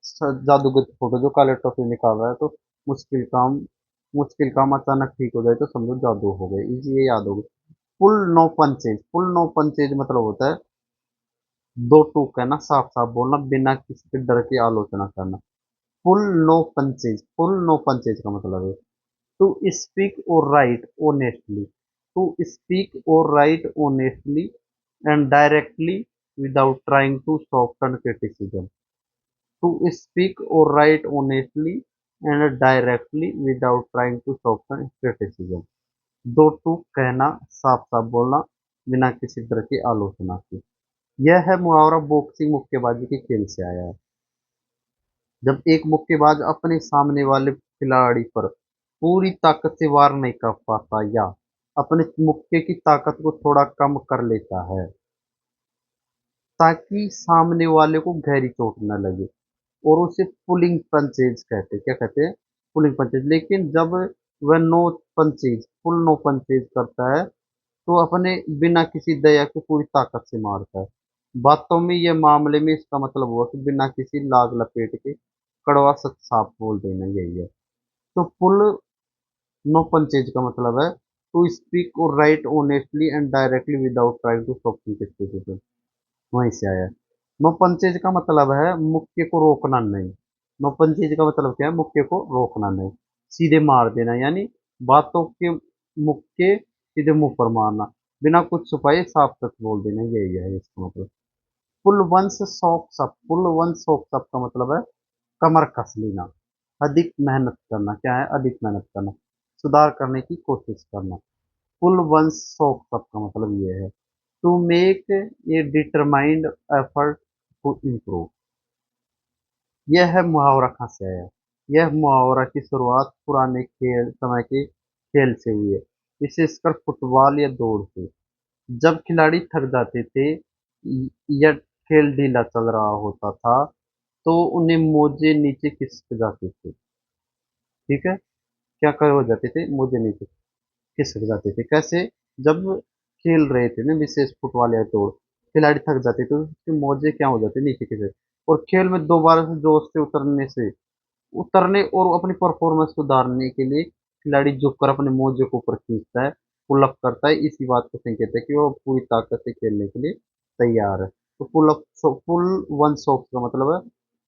जादूगर की फोटो जो काले टोपी निकाल रहा है तो मुश्किल काम मुश्किल काम अचानक ठीक हो जाए तो समझो जादू हो गए। इजी ये याद हो गया। Pull no punches. Pull no punches मतलब होता है दो टूक है ना, साफ साफ बोलना, बिना किसी के डर की आलोचना करना। Pull no punches. Pull no punches का मतलब है टू स्पीक और राइट ऑनेस्टली। टू स्पीक और write honestly and directly without trying to soften criticism. To speak or write honestly and directly without trying to soften criticism. दो टूक कहना, साफ साफ बोलना, बिना किसी तरह की आलोचना की। यह है मुहावरा बॉक्सिंग मुक्केबाजी के खेल से आया है। जब एक मुक्केबाज अपने सामने वाले खिलाड़ी पर पूरी ताकत से वार नहीं कर पाता या अपने मुक्के की ताकत को थोड़ा कम कर लेता है ताकि सामने वाले को गहरी चोट न लगे, और उसे पुलिंग पंचेज कहते हैं। क्या कहते हैं? Pulling punches. लेकिन जब वह no punches pull no punches करता है तो अपने बिना किसी दया के पूरी ताकत से मारता है। बातों में यह मामले में इसका मतलब हुआ कि बिना किसी लाग लपेट के कड़वा सच साफ बोल देना, यही है। तो फुल नो पंचेज का मतलब है टू स्पीक और write honestly and directly without trying to soft. वहीं से आया है। नौपंचेज का मतलब है मुक्के को रोकना नहीं। नौपंचेज का मतलब क्या है? मुक्के को रोकना नहीं, सीधे मार देना, यानी बातों के मुक्के सीधे मुंह पर मारना, बिना कुछ छुपाए साफ सच बोल देना, यही है इसका मतलब। पुल वंस सॉक्स अप। पुल वंस सॉक्स अप का मतलब है कमर कस लेना, अधिक मेहनत करना। क्या है? अधिक मेहनत करना, सुधार करने की कोशिश करना। पुल वंस सॉक्स अप का मतलब ये है to make a determined effort to improve. यह है मुहावरा कहाँ से आया? यह मुहावरा की शुरुआत पुराने खेल समय के खेल से हुई है, विशेषकर फुटबॉल या दौड़ से। जब खिलाड़ी थक जाते थे या खेल ढीला चल रहा होता था तो उन्हें मोजे नीचे खिसक जाते थे। ठीक है। क्या कर हो जाते थे? मोजे नीचे खिसक जाते थे। कैसे? जब खेल रहे थे ना, विशेष फुटबॉल या दौड़, खिलाड़ी थक जाते तो उसकी मोजे क्या हो जाती नीचे की साइड। और खेल में दोबारा से जोश से उतरने और अपनी परफॉर्मेंस सुधारने के लिए खिलाड़ी झुककर अपने मोजे को ऊपर खींचता है, पुल अप करता है। इसी बात को संकेत है कि वो पूरी ताकत से खेलने के लिए तैयार है। तो पुल वन सॉक्स का मतलब है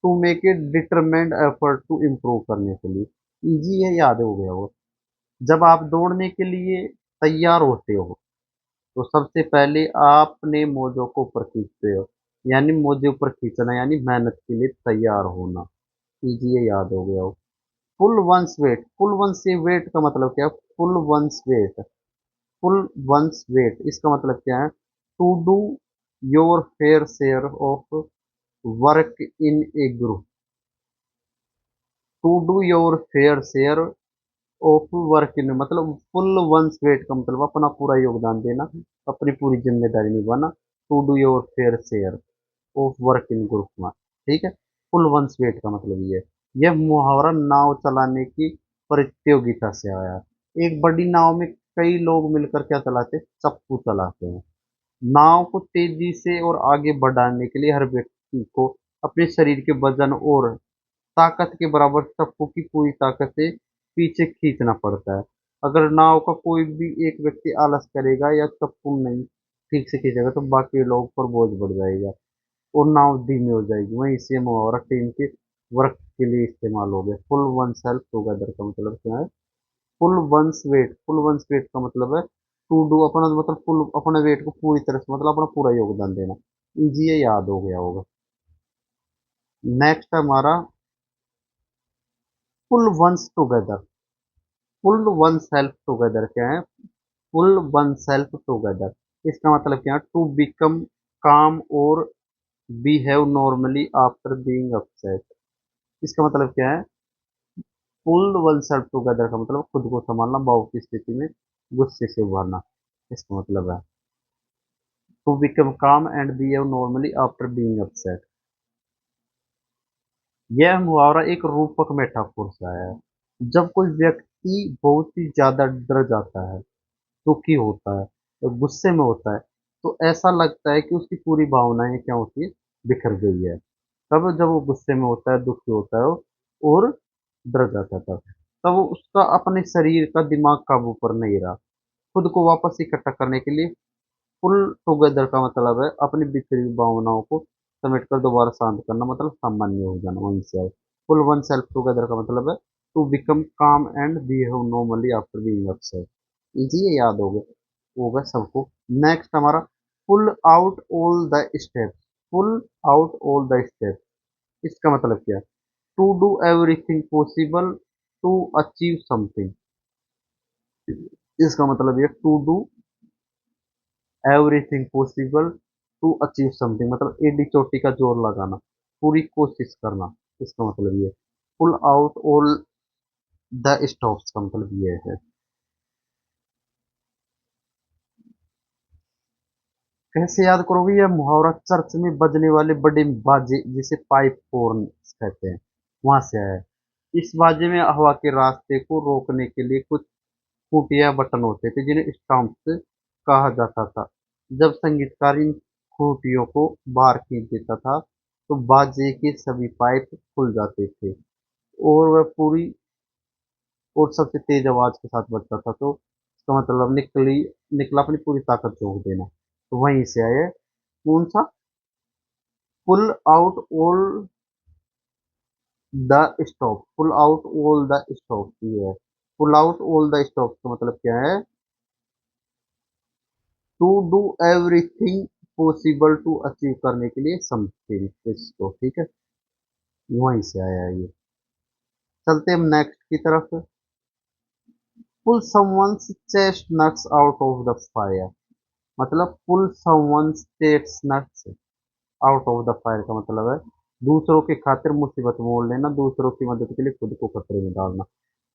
to make a determined effort to improve करने के लिए। इजी है, याद हो गया वो। जब आप दौड़ने के लिए तैयार होते हो तो सबसे पहले आप अपने मोजों को ऊपर खींचते हो, यानी मोजे ऊपर खींचना यानी मेहनत के लिए तैयार होना। इजी है, याद हो गया हो। Pull one's weight, pull one's से वेट का मतलब क्या है? Pull one's weight, pull one's weight इसका मतलब क्या है? To do your fair share of work in a group. To do your fair share of work in मतलब फुल वंस वेट का मतलब अपना पूरा योगदान देना, अपनी पूरी जिम्मेदारी निभाना। To do your fair share of work in group में, ठीक है। फुल वंस वेट का मतलब ये है। यह मुहावरा नाव चलाने की प्रतियोगिता से आया है। एक बड़ी नाव में कई लोग मिलकर क्या चलाते हैं? चप्पू चलाते हैं। नाव को तेजी से और आगे बढ़ाने के लिए हर व्यक्ति को अपने शरीर के वजन और ताकत के बराबर चप्पू की पूरी ताकत से पीछे खींचना पड़ता है। अगर नाव का कोई भी एक व्यक्ति आलस करेगा या चप्पू नहीं ठीक से खींचेगा तो बाकी लोग पर बोझ बढ़ जाएगा और नाव धीमी हो जाएगी। वहीं से मुहावरा टीम के वर्क के लिए इस्तेमाल हो गया। फुल वन सेल्फ टुगेदर का मतलब क्या है? Pull one's weight, pull one's weight का मतलब है टू डू अपना मतलब फुल अपने वेट को पूरी तरह से मतलब अपना पूरा योगदान देना। इजी है, याद हो गया होगा। नेक्स्ट हमारा pull one's together. Pull oneself together क्या है? पुल वन सेल्फ टुगेदर इसका मतलब क्या है? टू बिकम काम और behave normally after being upset. इसका मतलब क्या है? पुल वन सेल्फ टुगेदर का मतलब खुद को संभालना, भाव की स्थिति में गुस्से से उभरना। इसका मतलब है to become calm and behave normally after being upset. यह मुहावरा एक रूपक मेटाफोर से आया है। जब कोई व्यक्ति बहुत ही ज्यादा डर जाता है, दुखी होता है तो गुस्से में होता है तो ऐसा लगता है कि उसकी पूरी भावनाएं क्या होती है? बिखर गई है। तब जब वो गुस्से में होता है, दुखी होता है और डर जाता है, तब उसका अपने शरीर का दिमाग काबू पर नहीं रहा। खुद को वापस इकट्ठा करने के लिए पुल टुगेदर का मतलब है अपनी बिखरी हुई भावनाओं को समेटकर दोबारा शांत करना, मतलब सामान्य हो जाना। वहीं से आए। पुल वन सेल्फ टुगेदर का मतलब है to become calm and behave normally after being upset. Easy है, याद होगा सबको। नेक्स्ट हमारा pull out all the steps. Pull out all the steps इसका मतलब क्या है? To do everything possible to achieve something. इसका मतलब ये to do everything possible to achieve something मतलब एडी चोटी का जोर लगाना, पूरी कोशिश करना। इसका मतलब ये pull out all the stops का मतलब ये है। कैसे याद करोगे? यह मुहावरा चर्च में बजने वाले बड़े बाजे जिसे पाइप फोर्न कहते हैं वहां से आया है। इस बाजे में हवा के रास्ते को रोकने के लिए कुछ खूंटियां बटन होते थे जिन्हें स्टॉम्प्स कहा जाता था। जब संगीतकार इन खूंटियों को बाहर खींच देता था तो बाजे के सभी पाइप खुल जाते थे और वह पूरी और सबसे तेज आवाज के साथ बजता था। तो इसका मतलब निकला अपनी पूरी ताकत झोंक देना। तो वहीं से आया कौन सा? Pull out all the stop, pull out all the stop ये है। Pull out all the stop का मतलब क्या है? To do everything possible to achieve करने के लिए समथिंग इसको, ठीक है। वहीं से आया है ये। चलते हम नेक्स्ट की तरफ। Pull someone's chestnuts out of the fire मतलब pull someone's chestnuts out of the fire का मतलब है दूसरों की खातिर मुसीबत मोल लेना, दूसरों की मदद के लिए खुद को खतरे में डालना।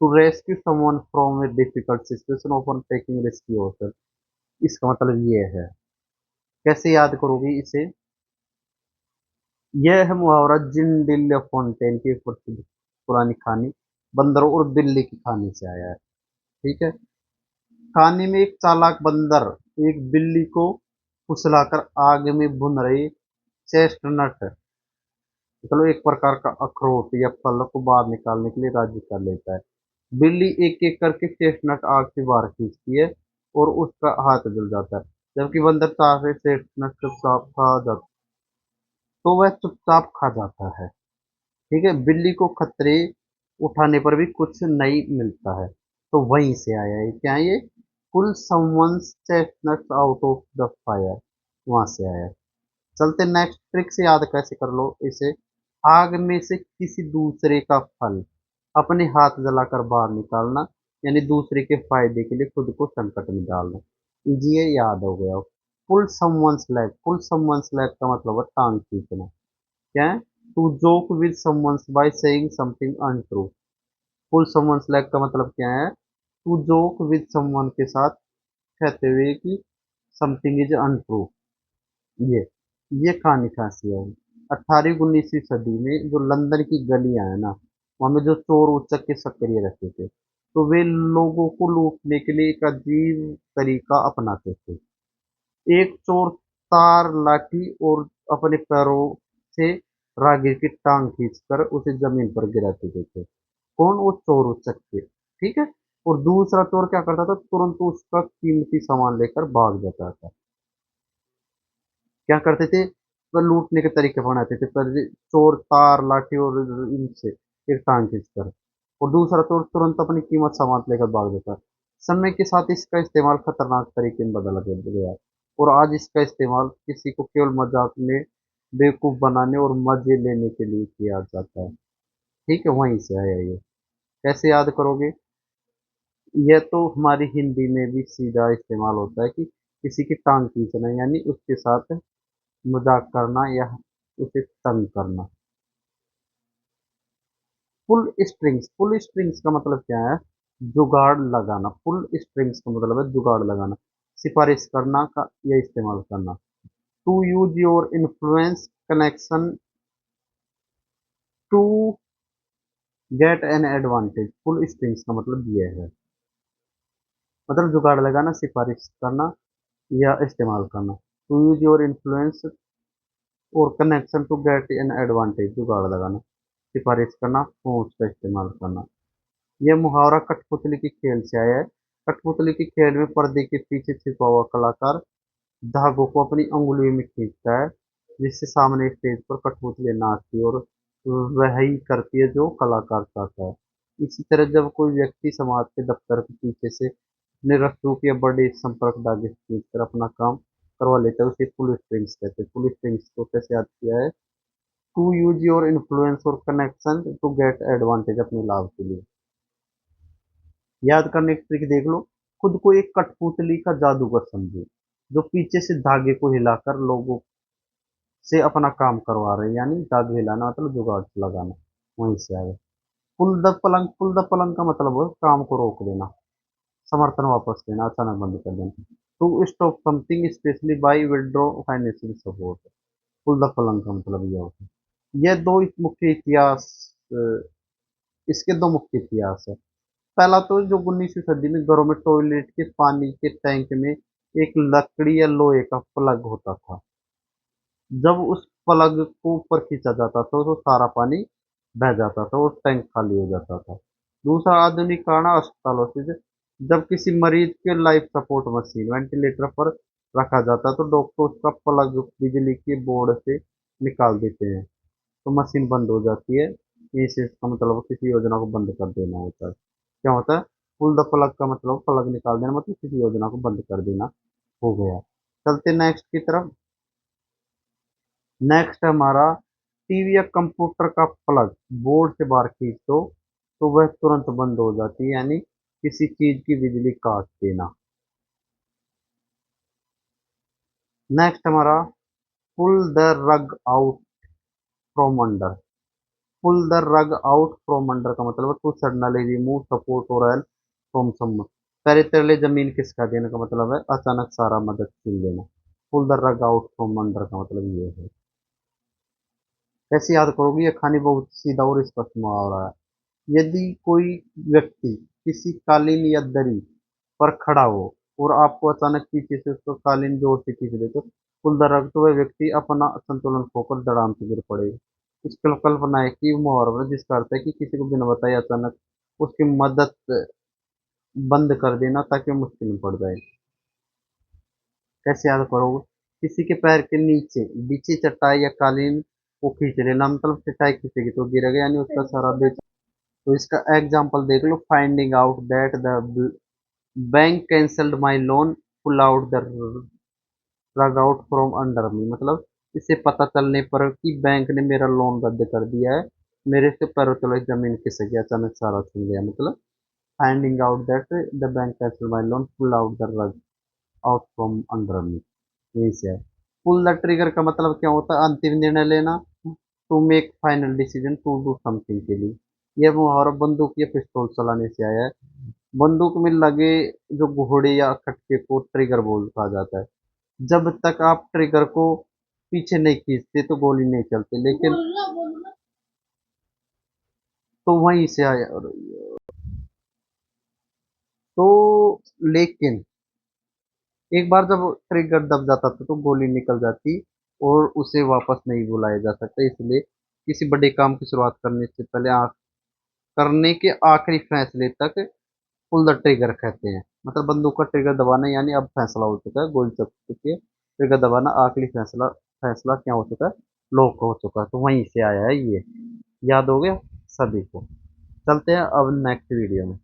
To rescue someone from a difficult situation often taking risk yourself. इसका मतलब ये है। कैसे याद करोगे इसे? यह है मुहावरा जिन डिल फोंटेन की एक प्रसिद्ध पुरानी कहानी बंदरों और बिल्ली की कहानी से आया है, ठीक है। कहानी में एक चालाक बंदर एक बिल्ली को फुसलाकर आग में भुन रही चेस्टनट, मतलब एक प्रकार का अखरोट या फल को बाहर निकालने के लिए राजी कर लेता है। बिल्ली एक एक करके चेस्टनट आग से बाहर खींचती है और उसका हाथ जल जाता है, जबकि बंदर चाह से चेस्टनट चुपचाप खा जाता है। ठीक है, बिल्ली को खतरे उठाने पर भी कुछ नहीं मिलता है, तो वहीं से आया है क्या ये, pull someone's chestnut out of the fire, वहां से आया है। चलते नेक्स्ट ट्रिक से याद कैसे कर लो इसे। आग में से किसी दूसरे का फल अपने हाथ जलाकर बाहर निकालना, यानी दूसरे के फायदे के लिए खुद को संकट में डालना। ये याद हो गया। Pull someone's leg, pull someone's leg का मतलब है टांग खींचना। क्या है, to joke with someone by saying something untrue. Pull someone's leg का मतलब क्या है, टू जोक विद समवन के साथ कहते हुए कि समथिंग इज अनट्रू। ये ये कहानी खासी है। 18वीं 19वीं सदी में जो लंदन की गलियां है ना, वहां में जो चोर उचक के सक्रिय रहते थे, तो वे लोगों को लूटने के लिए एक अजीब तरीका अपनाते थे। एक चोर तार लाठी और अपने पैरों से राहगीर की टांग खींचकर उसे जमीन पर गिरा देते थे। कौन, वो चोर उचक के, ठीक है। और दूसरा चोर क्या करता था, तुरंत उसका कीमती सामान लेकर भाग जाता था। क्या करते थे, वह लूटने के तरीके बनाते थे। पहले चोर तार लाठी और इनसे एक टांग खींचकर, और दूसरा चोर तुरंत अपनी कीमत सामान लेकर भाग जाता। समय के साथ इसका इस्तेमाल खतरनाक तरीके में बदल गया, और आज इसका इस्तेमाल किसी को केवल मजाक में बेवकूफ बनाने और मजे लेने के लिए किया जाता है। ठीक है, वहीं से आया ये। कैसे याद करोगे, यह तो हमारी हिंदी में भी सीधा इस्तेमाल होता है कि किसी की टांग खींचना, यानी उसके साथ मजाक करना या उसे तंग करना। पुल स्ट्रिंग्स का मतलब क्या है, जुगाड़ लगाना। पुल स्ट्रिंग्स का मतलब है जुगाड़ लगाना, सिफारिश करना का या इस्तेमाल करना। To use your influence connection to get an advantage, pull strings का मतलब ये है, मतलब जुगाड़ लगाना, सिफारिश करना या इस्तेमाल करना। टू यूज योर इन्फ्लुएंस और connection to get an advantage, जुगाड़ लगाना, सिफारिश करना, पहुंच का इस्तेमाल करना। यह मुहावरा कठपुतली के खेल से आया है। कठपुतली के खेल में पर्दे के पीछे छिपा हुआ कलाकार धागों को अपनी अंगुलियों में खींचता है, जिससे सामने स्टेज पर कठपुतली नाचती है और वही करती है जो कलाकार चाहता है। इसी तरह जब कोई व्यक्ति समाज के दफ्तर के पीछे से अपने रसूख या बड़े संपर्क धागे खींचकर अपना काम करवा लेता है, उसे पुल स्ट्रिंग्स कहते हैं। पुल स्ट्रिंग्स को कैसे याद किया है, टू यूज योर इन्फ्लुएंस और कनेक्शन टू गेट एडवांटेज, अपने लाभ के लिए। याद करने की ट्रिक देख लो। खुद को एक कठपुतली का जादूगर समझो, जो पीछे से धागे को हिलाकर लोगों से अपना काम करवा रहे हैं, यानी धागे हिलाना मतलब जुगाड़ लगाना, वहीं से आ गए। पुल द पलंग, पुल द पलंग का मतलब है काम को रोक देना, समर्थन वापस लेना, अचानक बंद कर देना। To stop something specially by withdraw financial support, pull the plug का मतलब यह होता है। यह दो मुख्य इतिहास, इसके दो मुख्य इतिहास है। पहला तो जो 19वीं सदी में घरों में टॉयलेट के पानी के टैंक में एक लकड़ी या लोहे का प्लग होता था। जब उस प्लग को ऊपर खींचा जाता था तो सारा पानी बह जाता था और टैंक खाली हो जाता था। दूसरा आधुनिक कारण अस्पतालों से, जब किसी मरीज के लाइफ सपोर्ट मशीन वेंटिलेटर पर रखा जाता है तो डॉक्टर उसका प्लग बिजली के बोर्ड से निकाल देते हैं, तो मशीन बंद हो जाती है। इस इसका मतलब किसी योजना को बंद कर देना होता है। क्या होता है, पुल द प्लग का मतलब प्लग निकाल देना, मतलब किसी योजना को बंद कर देना हो गया। चलते नेक्स्ट की तरफ। नेक्स्ट है हमारा, टीवी या कंप्यूटर का प्लग बोर्ड से बाहर खींच दो तो वह तुरंत बंद हो जाती है, यानी किसी चीज की बिजली काट देना। नेक्स्ट हमारा, pull the rug out from under. Pull the rug out from under का मतलब है टू सडनली रिमूव सपोर्ट और हेल्प फ्रॉम समवन। पैरे तले जमीन खिसका देने का मतलब है अचानक सारा मदद छीन लेना। Pull the rug out from under का मतलब ये है। कैसे याद करोगे, ये खानी बहुत सीधा और स्पष्ट मुहावरा है। यदि कोई व्यक्ति किसी कालीन या दरी पर खड़ा हो और आपको अचानक पीछे से उसको कालीन जोर से खींच दे, तो पुल द रग, तो वह व्यक्ति अपना संतुलन खोकर धड़ाम से गिर पड़े। इसकी कल्पना है कि मुहावरा जिसका अर्थ है कि किसी को बिना बताए अचानक उसकी मदद बंद कर देना ताकि वो मुश्किल में पड़ जाए। कैसे याद करोगे? किसी के पैर के नीचे बिछी चटाई या कालीन को खींच लेना, मतलब चटाई खींचेगी तो गिरेगा, यानी उसका सारा बेच। तो इसका एग्जाम्पल देख लो, finding out that the bank cancelled my loan, pull out the rug out from under me, मतलब इसे पता चलने पर कि बैंक ने मेरा लोन रद्द कर दिया है, मेरे से पैरों तले जमीन खिसक गया, अचानक सारा छिन गया, मतलब finding out that the bank cancelled my loan, pull out the rug out from under me, यही से है। पुल द ट्रिगर का मतलब क्या होता है? अंतिम निर्णय लेना, to make final decision to do something के लिए। यह मुहावरा बंदूक या पिस्तौल चलाने से आया है। बंदूक में लगे जो घोड़े या खटके को ट्रिगर बोल कहा जाता है। जब तक आप ट्रिगर को पीछे नहीं खींचते तो गोली नहीं चलती, लेकिन तो वहीं से आया। और तो लेकिन एक बार जब ट्रिगर दब जाता था तो गोली निकल जाती और उसे वापस नहीं बुलाया जा सकता, इसलिए किसी बड़े काम की शुरुआत करने से पहले करने के आखिरी फैसले तक पुल द ट्रिगर कहते हैं। मतलब बंदूक का ट्रिगर दबाना, यानी अब फैसला हो चुका है, गोली चल चुकी है, ट्रिगर दबाना आखिरी फैसला, फैसला क्या हो चुका है? लॉक हो चुका है, तो वहीं से आया है ये। याद हो गया सभी को? चलते हैं अब नेक्स्ट वीडियो में।